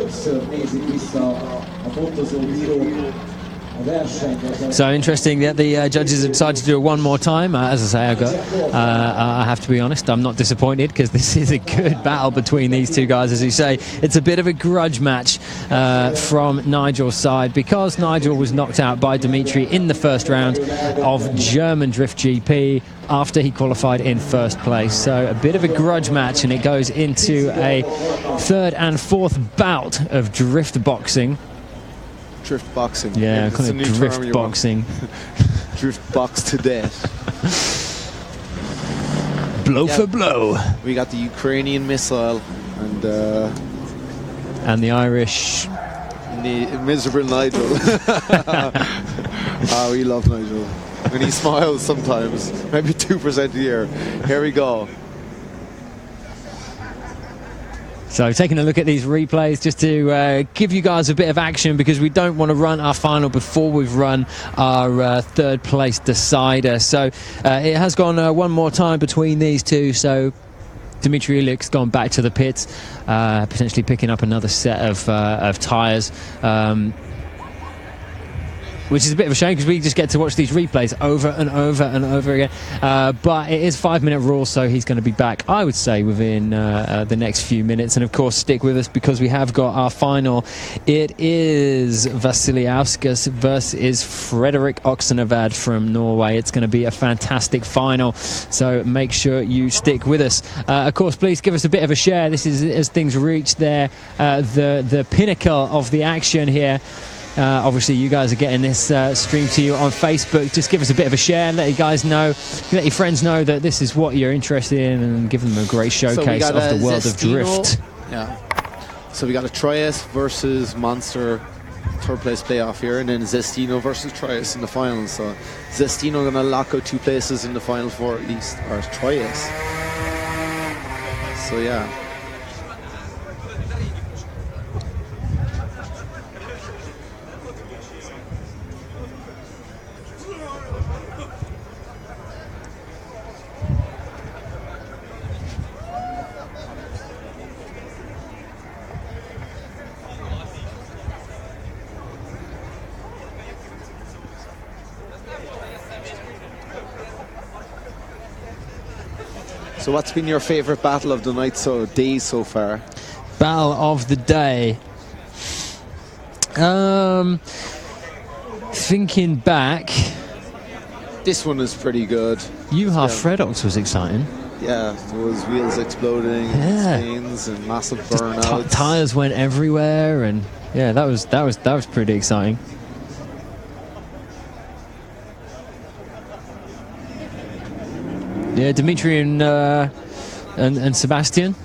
So interesting that the judges have decided to do it one more time. As I say, I have to be honest, I'm not disappointed because this is a good battle between these two guys. As you say, it's a bit of a grudge match from Nigel's side because Nigel was knocked out by Dimitri in the first round of German Drift GP after he qualified in first place. So a bit of a grudge match, and it goes into a third and fourth bout of drift boxing. Drift boxing. Yeah, I call it drift boxing. Drift box to death. Blow for blow. We got the Ukrainian missile and the Irish. The miserable Nigel. Oh, we love Nigel. And he smiles sometimes, maybe 2% a year. Here we go. So taking a look at these replays just to give you guys a bit of action, because we don't want to run our final before we've run our third place decider. So it has gone one more time between these two. So Dimitri Ilik's gone back to the pits, potentially picking up another set of tyres. Which is a bit of a shame, because we just get to watch these replays over and over and over again. But it is 5-minute rule, so he's going to be back, I would say, within the next few minutes. And of course, stick with us, because we have got our final. It is Vasiliauskas versus Frederick Oxenavad from Norway. It's going to be a fantastic final, so make sure you stick with us. Of course, please give us a bit of a share. This is as things reach the pinnacle of the action here. Obviously, you guys are getting this stream to you on Facebook. Just give us a bit of a share, let you guys know, let your friends know that this is what you're interested in, and give them a great showcase of the world of drift. Yeah. So we got a Troyes versus Monster third place playoff here, and then Zestino versus Troyes in the final. So Zestino going to lock out 2 places in the final 4 at least, or Troyes. So yeah. So what's been your favourite battle of the night day so far? Battle of the day. Thinking back, this one is pretty good. Juha Fredox was exciting. Yeah, there was wheels exploding, and stains, and massive burnouts. Tires went everywhere, and yeah, that was pretty exciting. Yeah, Dimitri and Sebastian.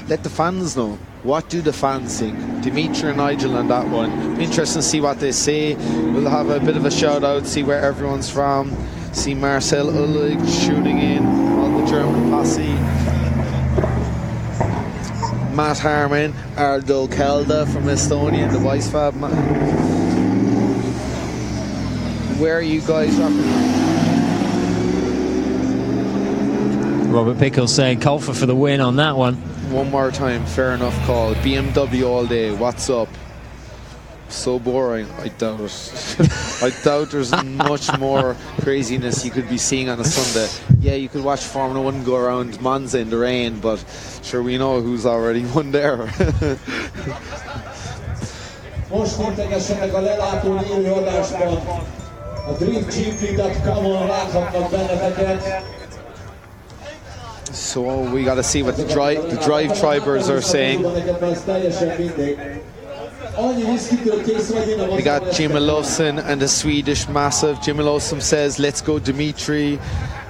Let the fans know. What do the fans think? Dimitri and Nigel on that one. Interesting to see what they say. We'll have a bit of a shout out, see where everyone's from. See Marcel Ullig shooting in, all the German posse. Matt Harmon, Ardo Kelda from Estonia, the Weissfab. Where are you guys rocking? Robert Pickles saying Colfer for the win on that one. One more time, fair enough call. BMW all day, what's up? So boring, I doubt it. I doubt there's much more craziness you could be seeing on a Sunday. Yeah, you could watch Formula 1 go around Monza in the rain, but sure, we know who's already won there. Most értékesenek a lelátó élő adásban. A driftgp.com-on láthatnak benneteket. So we got to see what the drive tribers are saying. We got Jim Olofsson and the Swedish massive. Jim Olofsson says, let's go Dimitri.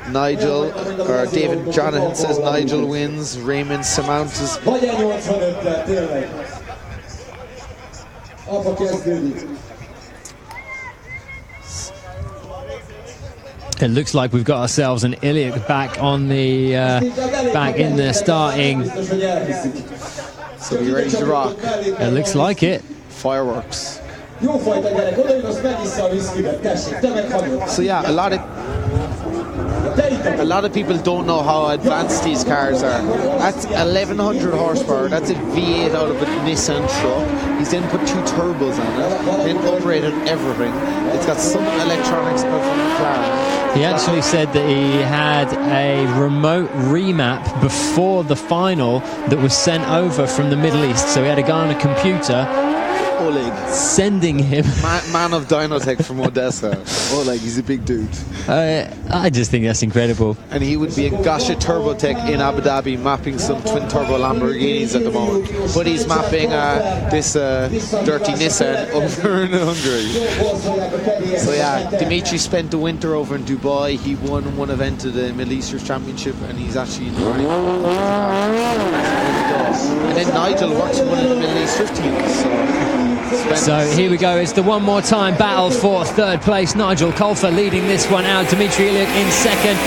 Nigel, or David Jonathan says Nigel wins. Raymond Samantas. It looks like we've got ourselves an Iliuk back on the back in the starting. So we ready to rock? It looks like it. Fireworks. So yeah, a lot of people don't know how advanced these cars are. That's 1100 horsepower. That's a V8 out of a Nissan truck. He's then put 2 turbos on it, then upgraded everything. It's got some electronics out from McLaren. He actually said that he had a remote remap before the final that was sent over from the Middle East. So he had a guy on a computer Oleg sending him man of Dynotech from Odessa. Oleg, he's a big dude. I just think that's incredible. And he would be in Gasha Turbotech in Abu Dhabi mapping some twin turbo Lamborghinis at the moment, but he's mapping this dirty Nissan over in Hungary. So yeah, Dimitri spent the winter over in Dubai. He won one event of the Middle Eastern Championship, and he's actually in the running. And then Nigel works in one of the Middle East drift teams. So here we go, it's the one more time battle for third place. Nigel Colfer leading this one out. Dimitri Iliuk in second,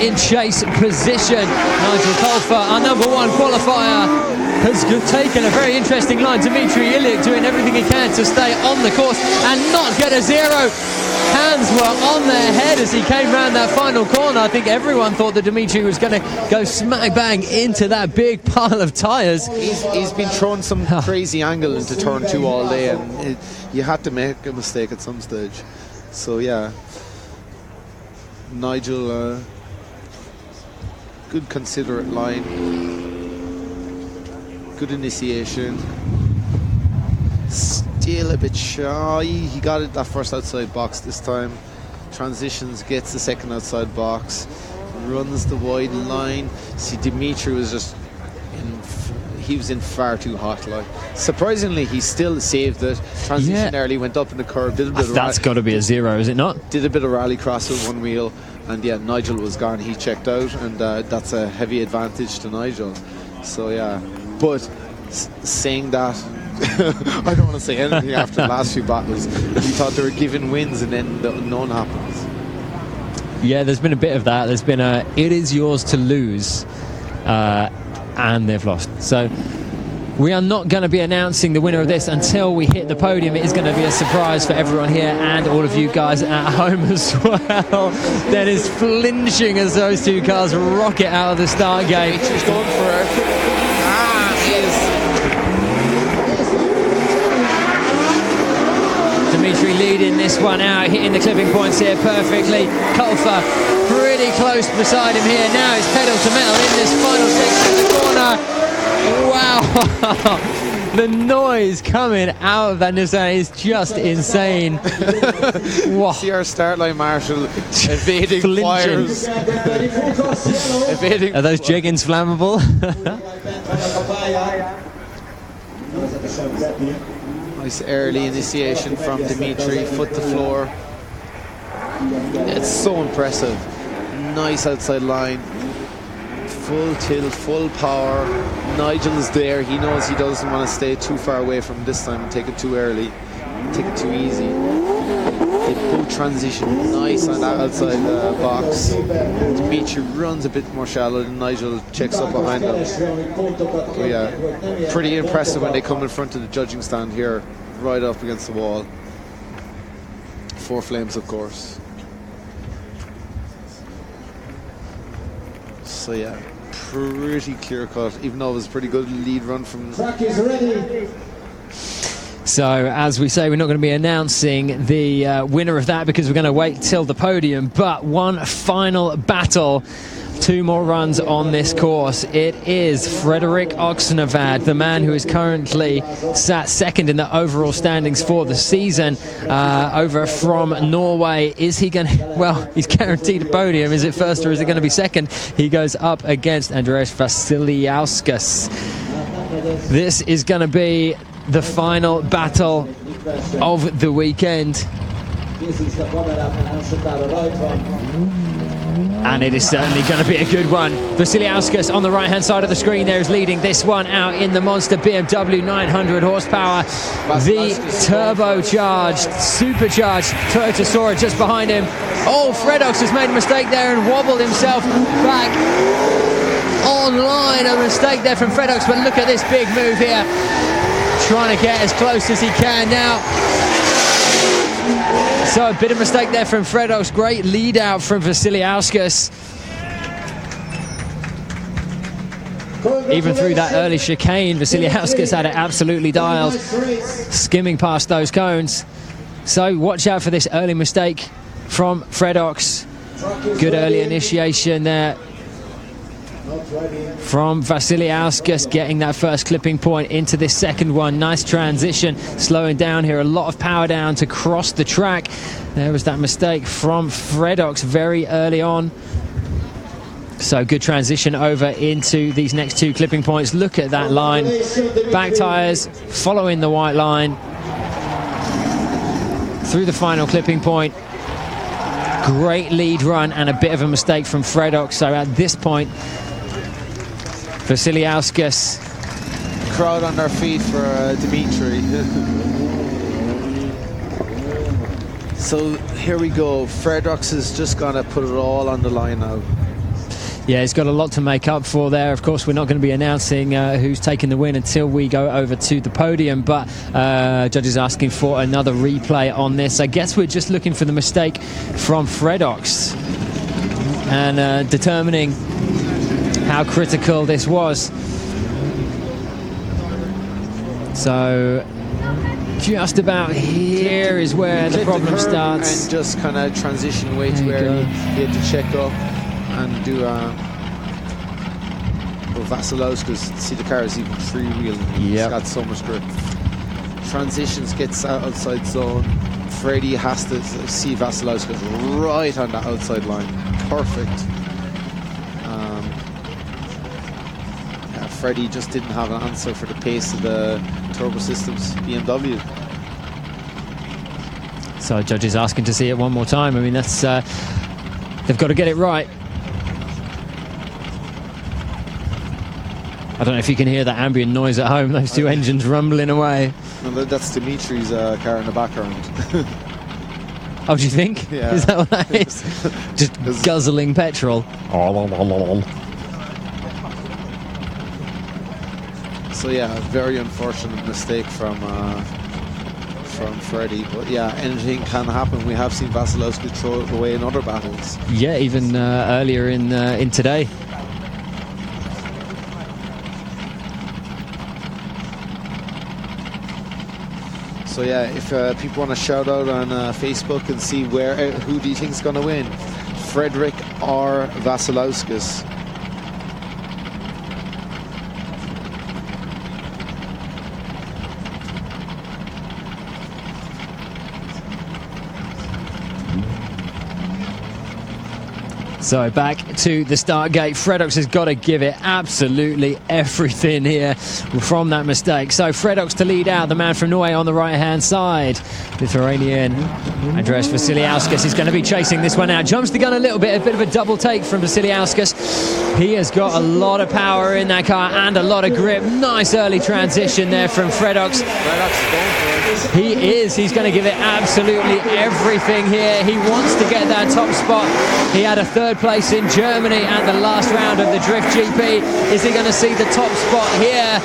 in chase position. Nigel Colfer, our number 1 qualifier, has taken a very interesting line. Dmitry Ilyich doing everything he can to stay on the course and not get a zero. Hands were on their head as he came round that final corner. I think everyone thought that Dmitry was going to go smack bang into that big pile of tyres. He's been throwing some crazy angle into turn 2 all day, and you had to make a mistake at some stage. So yeah, Nigel, good considerate line, good initiation. Still a bit shy. He got it that first outside box this time. Transitions, gets the second outside box, runs the wide line. See, Dmitry was just he was in far too hot. Like, surprisingly, he still saved it. Transition early, went up in the curve, did a bit of that's got to be a zero, is it not? Did a bit of rally cross with one wheel, and yeah, Nigel was gone. He checked out, and that's a heavy advantage to Nigel. So yeah, but saying that, I don't want to say anything after the last few battles. We thought they were giving wins, and then none happens. Yeah, there's been a bit of that. There's been it is yours to lose, and they've lost. So we are not going to be announcing the winner of this until we hit the podium. It is going to be a surprise for everyone here and all of you guys at home as well. Dennis flinching as those two cars rocket out of the start gate. He's going for it. Dmitry leading this one out, hitting the clipping points here perfectly. Kolfa pretty close beside him here. Now it's pedal to metal in this final section of the corner. Wow, the noise coming out of that Nissan is just insane. Wow. See our start line marshal evading fires. Are those jeggings flammable? Nice early initiation from Dmitry, foot to floor. It's so impressive. Nice outside line. Full tilt, full power. Nigel's there. He knows he doesn't want to stay too far away from this time and take it too early. Take it too easy. They both transition nice on that outside box. Dmitry runs a bit more shallow and Nigel checks up behind him. So yeah, pretty impressive when they come in front of the judging stand here, right up against the wall. 4 flames, of course. So yeah, pretty clear cut, even though it was a pretty good lead run from... Track is ready. So, as we say, we're not going to be announcing the winner of that because we're going to wait till the podium. But one final battle, 2 more runs on this course. It is Fredrik Oxnevad, the man who is currently sat second in the overall standings for the season, over from Norway. Is he going to... Well, he's guaranteed a podium. Is it first or is it going to be second? He goes up against Andreas Vasiliauskas. This is going to be the final battle of the weekend. And it is certainly going to be a good one. Vasiliauskas on the right-hand side of the screen there is leading this one out in the monster BMW 900 horsepower. The turbocharged, supercharged Toyota Sora just behind him. Oh, Fredox has made a mistake there and wobbled himself back online. A mistake there from Fredox, but look at this big move here. Trying to get as close as he can now. So a bit of mistake there from Fredox. Great lead out from Vasiliauskas. Even through that early chicane, Vasiliauskas had it absolutely dialed, skimming past those cones. So watch out for this early mistake from Fredox. Good early initiation there from Vasiliauskas, getting that first clipping point into this second one. Nice transition, slowing down here, a lot of power down to cross the track. There was that mistake from Fredox very early on. So good transition over into these next 2 clipping points. Look at that line, back tyres following the white line through the final clipping point. Great lead run and a bit of a mistake from Fredox. So at this point, Vasiliauskas. Crowd on their feet for Dmitry. So here we go. Fredox is just gonna put it all on the line now. Yeah, he's got a lot to make up for there. Of course, we're not going to be announcing who's taking the win until we go over to the podium, but judges asking for another replay on this. I guess we're just looking for the mistake from Fredox and determining how critical this was. So just about here is where the problem starts. And just kind of transition way to where he had to check up and do Vasilowski's. See, the car is even freewheeling. He's got so much grip. Transitions, gets outside zone. Freddie has to see Vasilowski's right on the outside line. Perfect. Freddie just didn't have an answer for the pace of the Turbo Systems BMW. So judges asking to see it one more time. I mean, that's they've got to get it right. I don't know if you can hear that ambient noise at home, those two engines rumbling away. No, that's Dimitri's car in the background. Oh, do you think? Yeah. Is that what that is? Just guzzling petrol. So yeah, a very unfortunate mistake from Freddie, but yeah, anything can happen. We have seen Vasilowski throw it away in other battles. Yeah, even earlier in today. So yeah, if people want to shout out on Facebook and see who do you think is going to win, Frederick or Vasilowskis? So back to the start gate. Fredox has got to give it absolutely everything here from that mistake. So Fredox to lead out, the man from Norway on the right-hand side. Lithuanian Andreas Vasiliauskas is going to be chasing this one out. Jumps the gun a little bit, a bit of a double take from Vasiliauskas. He has got a lot of power in that car and a lot of grip. Nice early transition there from Fredox. He's going to give it absolutely everything here. He wants to get that top spot. He had a third place in Germany at the last round of the Drift GP. Is he going to see the top spot here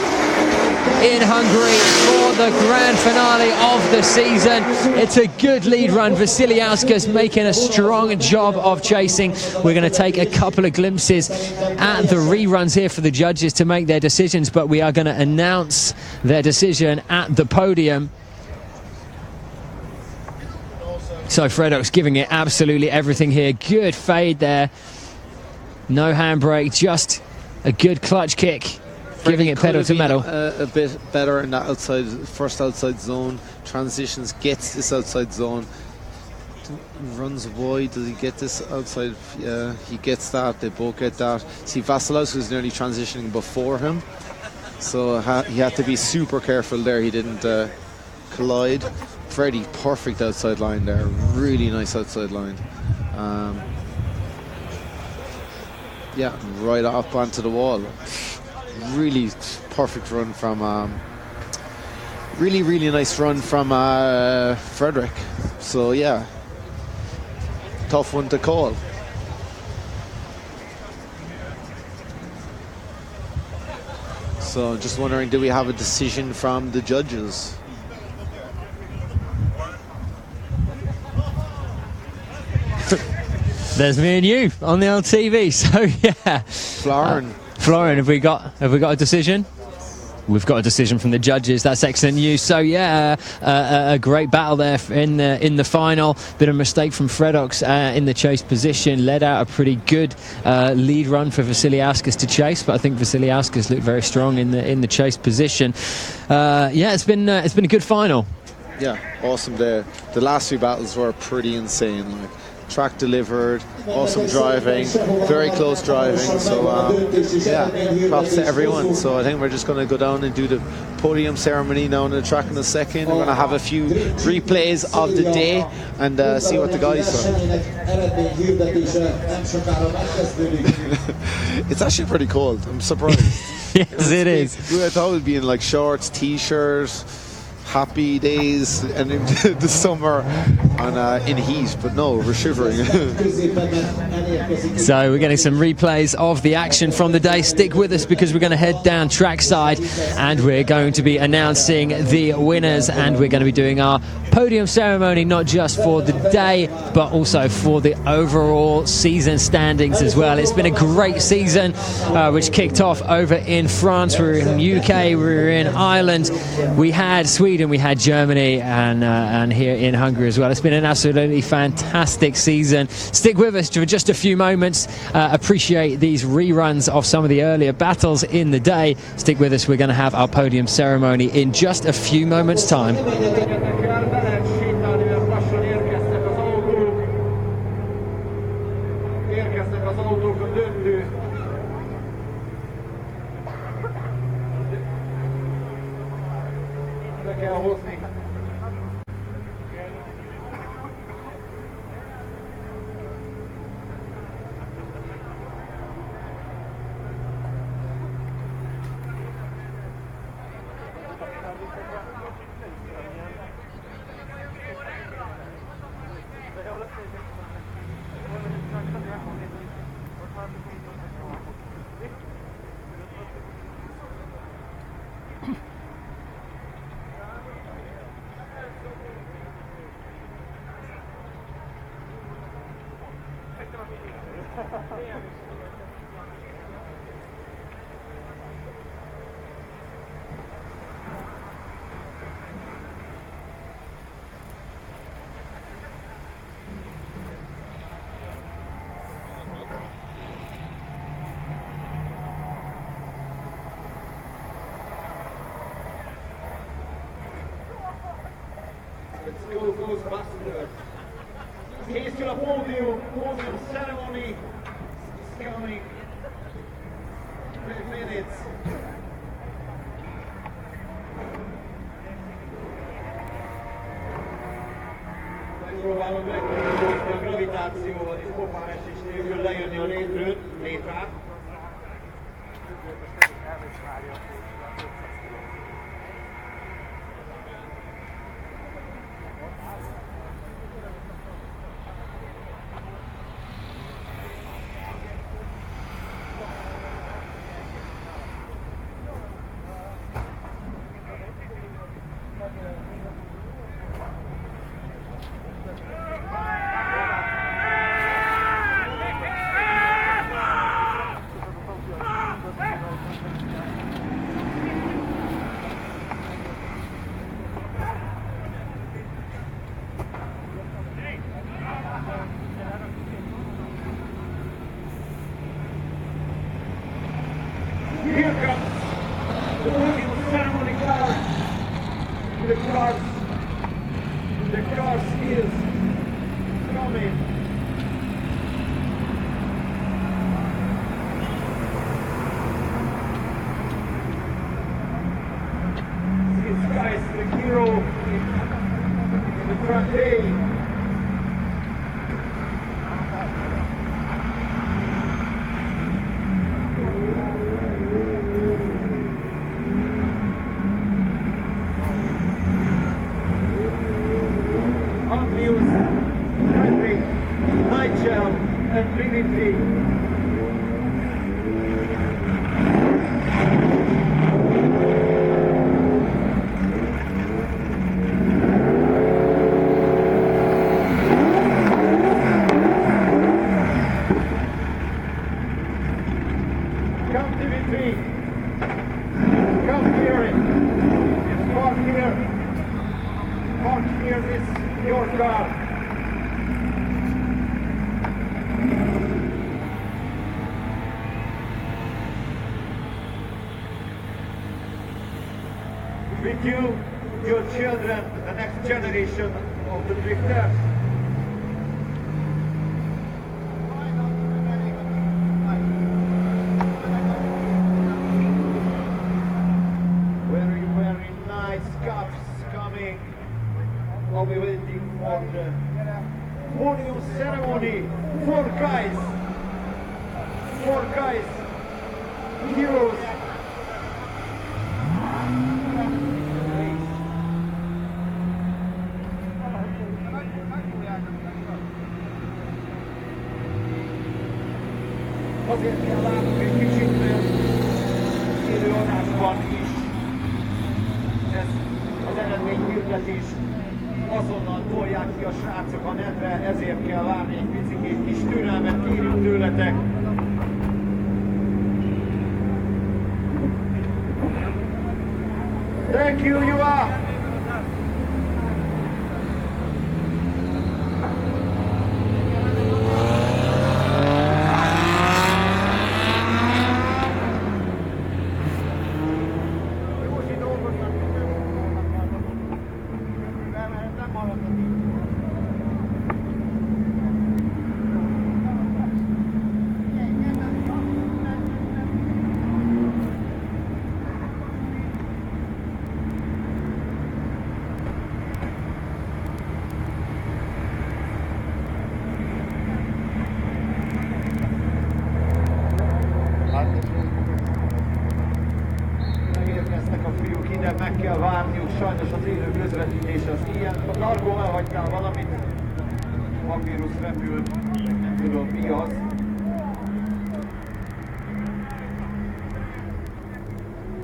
in Hungary for the grand finale of the season? It's a good lead run. Vasiliauskas making a strong job of chasing. We're going to take a couple of glimpses at the reruns here for the judges to make their decisions, but we are going to announce their decision at the podium. So Fredox giving it absolutely everything here. Good fade there. No handbrake, just a good clutch kick. Giving it pedal to metal. A bit better in that first outside zone. Transitions, gets this outside zone. Runs wide. Does he get this outside? Yeah, he gets that. They both get that. See, Vasilowski was nearly transitioning before him. So he had to be super careful there. He didn't collide. Freddie, perfect outside line there. Really nice outside line. Yeah, right up onto the wall. Really perfect run from really nice run from Frederick. So yeah, tough one to call. So just wondering, do we have a decision from the judges? There's me and you on the old TV. So yeah, Florian, have we got a decision? We've got a decision from the judges. That's excellent news. So yeah, a great battle there in the final. Bit of a mistake from Fredox in the chase position. Led out a pretty good lead run for Vasiliauskas to chase, but I think Vasiliauskas looked very strong in the chase position. Yeah, it's been a good final. Yeah, awesome there. The last few battles were pretty insane. Like, track delivered, awesome driving, very close driving. So yeah, props to everyone. So I think we're just going to go down and do the podium ceremony now on the track in a second. We're going to have a few replays of the day and see what the guys are. It's actually pretty cold. I'm surprised. Yes, it is. I thought it would be in like shorts, t-shirts, happy days and in the summer and in heat, but no, we're shivering. So we're getting some replays of the action from the day. Stick with us because we're going to head down trackside and we're going to be announcing the winners, and we're going to be doing our podium ceremony not just for the day but also for the overall season standings as well. It's been a great season which kicked off over in France. We were in UK, we were in Ireland, we had Sweden, we had Germany, and here in Hungary as well. It's been an absolutely fantastic season. Stick with us for just a few moments. Appreciate these reruns of some of the earlier battles in the day. Stick with us, we're going to have our podium ceremony in just a few moments time. He's to the podium ceremony is coming. 3 minutes. Megpróbálom megkívülni a gravitációval és kopárás és nélkül lejönni a létrát. Here comes the podium ceremony car. The cars is coming. This guy is the hero in the front day. And Trinity. Come Dimitri. Come here. Park here. Park here is your car. With you, your children, the next generation of the drifters. Very, very nice cups coming. I'll be waiting for the podium ceremony. 4 guys, heroes. Azért kell látnunk egy kicsit, mert élőadásban is ez az eredményhirdetés azonnal tolják ki a srácok a netre, ezért kell várni egy picit, kis türelmet kérünk tőletek. Thank you, you are! Megérkeztek a fiúk ide, meg kell várniuk, sajnos az élő közvetítés az ilyen. A Largó elhagytál valamit, papírus repül, nem tudom mi az.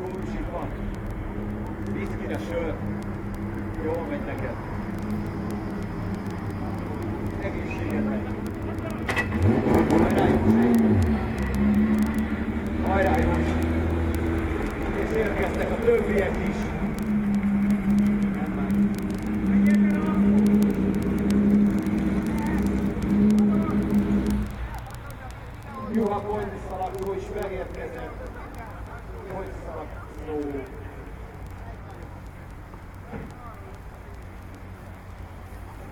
Kócsi van, viszkire sör, jól megy neked. Egészségetek. Hajrá József! Hajrá József! És érkeztek a többiek is. Juha Pointiszalagó is megérkezett. Pointiszalagó.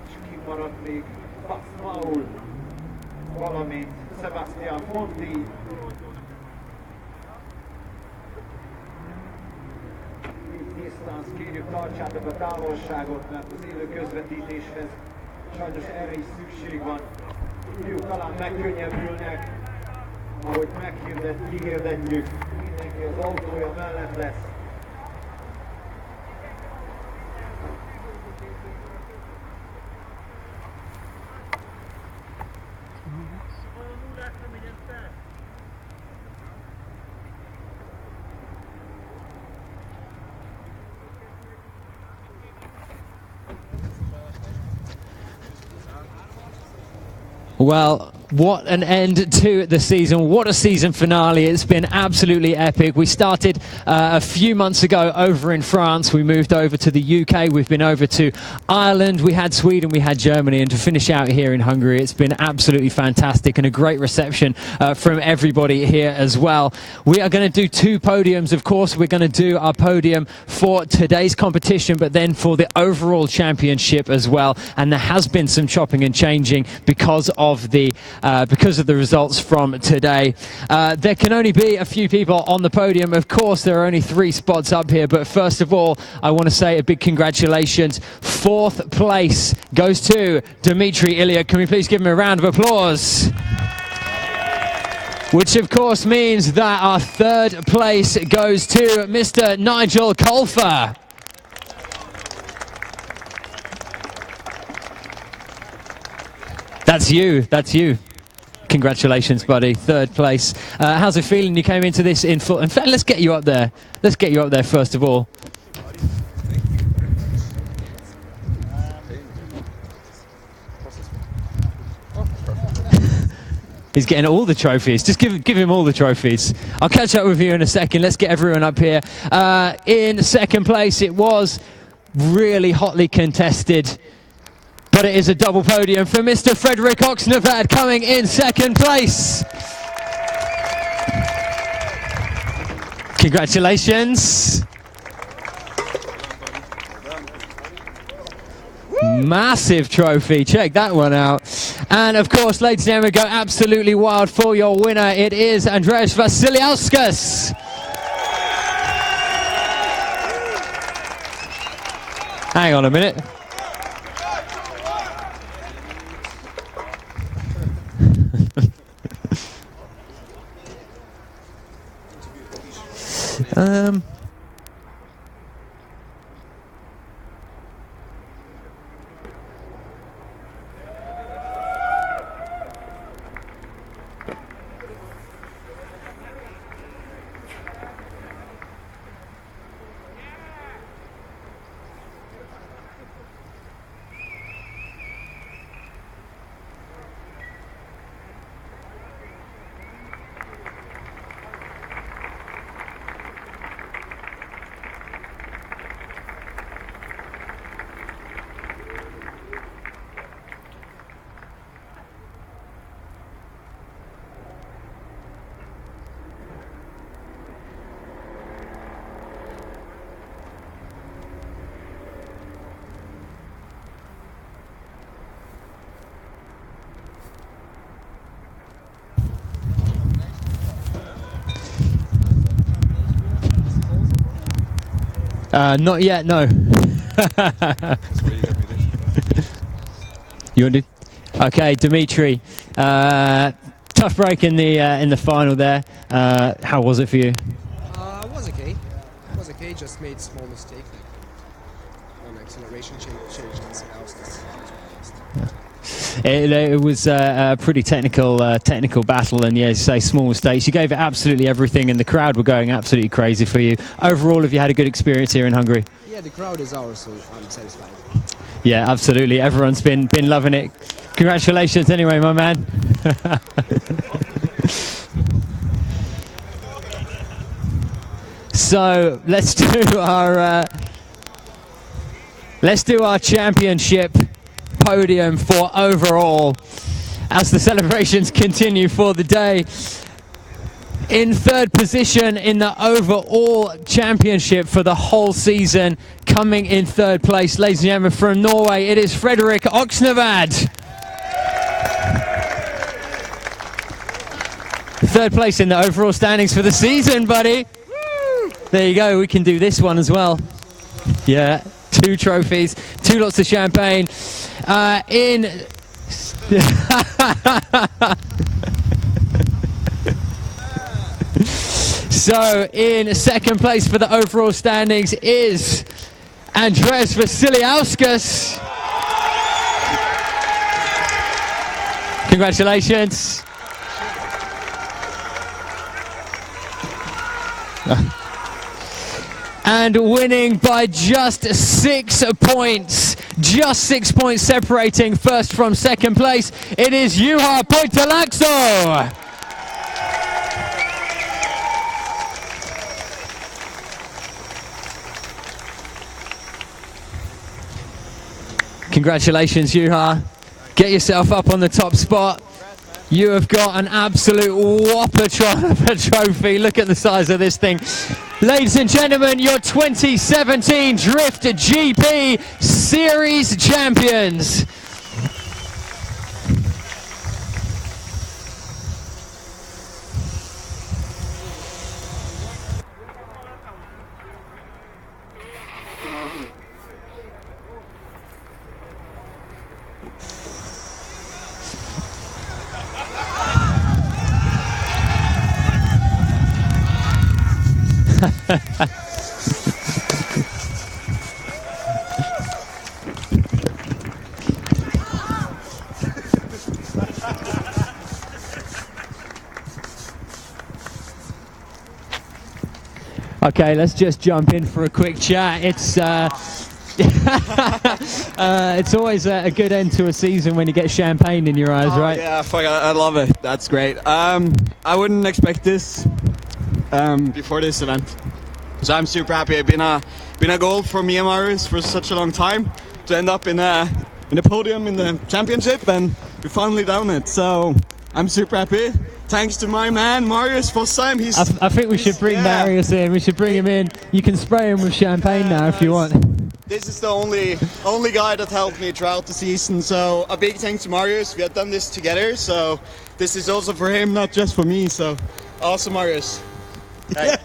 És kimaradt még Max Maul, valamint Sebastian Fonti. Disztánc, kérjük, tartsátok a távolságot, mert az élő közvetítéshez sajnos erre is szükség van. Fiúk talán megkönnyebbülnek, ahogy kihirdetjük, mindenki az autója mellett lesz. Well, what an end to the season. What a season finale. It's been absolutely epic. We started a few months ago over in France. We moved over to the UK. We've been over to Ireland. We had Sweden. We had Germany. And to finish out here in Hungary, it's been absolutely fantastic and a great reception from everybody here as well. We are going to do 2 podiums, of course. We're going to do our podium for today's competition, but then for the overall championship as well. And there has been some chopping and changing because of the results from today. There can only be a few people on the podium. Of course, there are only 3 spots up here, but first of all, I want to say a big congratulations. 4th place goes to Dimitri Ilya. Can we please give him a round of applause? Which of course means that our 3rd place goes to Mr. Nigel Colfer. That's you. Congratulations, buddy. 3rd place. How's it feeling? You came into this in full. In fact, let's get you up there. Let's get you up there first of all. He's getting all the trophies. Just give him all the trophies. I'll catch up with you in a second. Let's get everyone up here. In 2nd place, it was really hotly contested. But it is a double podium for Mr. Frederick Oxnevad coming in 2nd place. Congratulations. Massive trophy. Check that one out. And of course, ladies and gentlemen, go absolutely wild for your winner. It is Andreas Vasiliauskas. Hang on a minute. Not yet, no. You want to? Okay, Dimitri. Tough break in the final there. How was it for you? It was okay. It was okay. Just made small mistake, like on acceleration change and something else. It was a pretty technical battle, and yeah, as you say, small mistakes. You gave it absolutely everything, and the crowd were going absolutely crazy for you. Overall, have you had a good experience here in Hungary? Yeah, the crowd is ours, so I'm satisfied. Yeah, absolutely. Everyone's been loving it. Congratulations, anyway, my man. So let's do our championship podium for overall as the celebrations continue for the day. In third position in the overall championship for the whole season, coming in third place, ladies and gentlemen, from Norway, it is Fredrik Oksnevad. Third place in the overall standings for the season, buddy. Woo! There you go, we can do this one as well. Yeah, 2 trophies, 2 lots of champagne. So in second place for the overall standings is Andres Vasiliauskas. Congratulations. And winning by just 6 points. Just 6 points separating first from second place. It is Juha Poitalaxo. Congratulations, Juha. Get yourself up on the top spot. You have got an absolute whopper trophy. Look at the size of this thing. Ladies and gentlemen, your 2017 Drift GP Series champions. Okay, let's just jump in for a quick chat. It's it's always a good end to a season when you get champagne in your eyes, right? Yeah, fuck, I love it. That's great. I wouldn't expect this before this event, so I'm super happy. It's been a goal for me and Marius for such a long time to end up in the podium in the championship, and we're finally done it. So I'm super happy. Thanks to my man Marius Fossheim. I think we should bring Marius in. We should bring him in. You can spray him with champagne now if you want. This is the only guy that helped me throughout the season. So a big thanks to Marius. We have done this together. So this is also for him, not just for me. So awesome, Marius. Hey.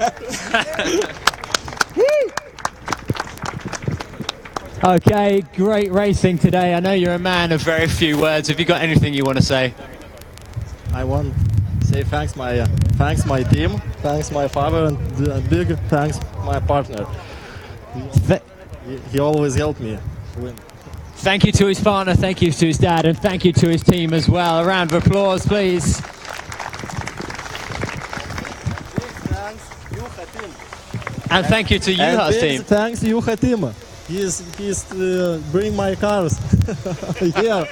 Okay, great racing today. I know you're a man of very few words. Have you got anything you want to say? I want to say thanks my team, thanks my father, and big thanks my partner. He always helped me win. Thank you to his partner, thank you to his dad, and thank you to his team as well. A round of applause, please. And thank you to Juha's team. Thanks Juha team. He's bring my cars here.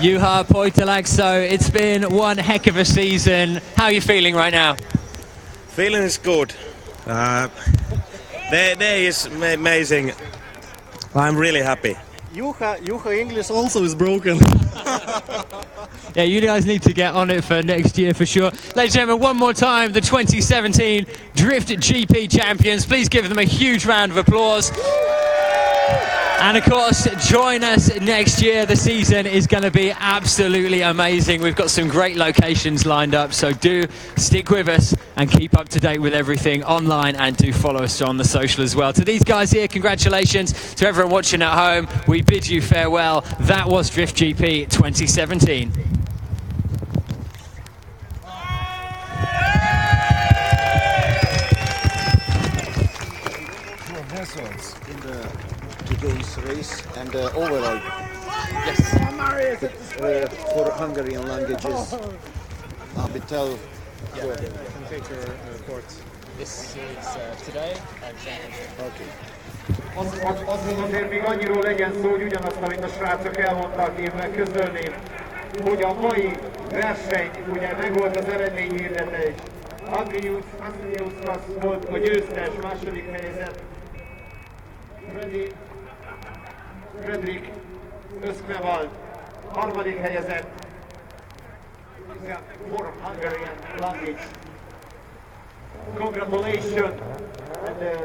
Juha Poitalaxo, it's been one heck of a season. How are you feeling right now? Feeling is good. Day is amazing. I'm really happy. Juha English also is broken. Yeah, you guys need to get on it for next year for sure. Ladies and gentlemen, one more time, the 2017 Drift GP champions. Please give them a huge round of applause. And of course, join us next year. The season is going to be absolutely amazing. We've got some great locations lined up, so do stick with us and keep up to date with everything online, and do follow us on the social as well. To these guys here, congratulations. To everyone watching at home, we bid you farewell. That was Drift GP 2017. In today's race and overall. Yes. For Hungarian languages. Vitel. Yeah, you can take your report. This is today and championship. Okay. Azt azért még annyiról legyen szó, hogy ugyanazt, amit a srácok elmondtak, én meg közölném, hogy a mai verseny, ugye megvolt az eredményhirdetés. Andrius volt a győztes, második helyzet. Fredrik Öszkneval, harmadik helyezett. For Hungarian language. Congratulations. And the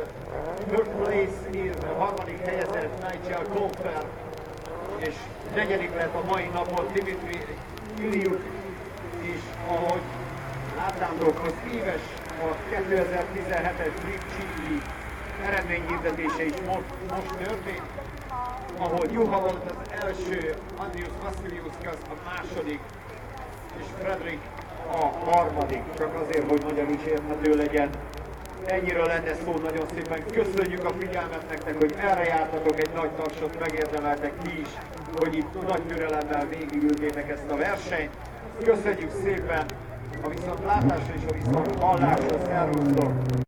third place is a harmadik helyezett Nigel Golfer. És negyedik lett a mai napon Dimitri Iliuk is, ahogy láttátok, az éves a 2017-es Drift GP eredményhirdetése is most történt, ahol Juha volt az első, Andrius Vasiliuskas a második, és Fredrik a harmadik, csak azért, hogy magyarul is érthető legyen. Ennyiről lenne szó, nagyon szépen köszönjük a figyelmet nektek, hogy erre jártatok, egy nagy tapsot megérdemeltek ti is, hogy itt nagy türelemmel végigültétek ezt a versenyt. Köszönjük szépen a viszontlátásra és a viszonthallásra, szervusztok!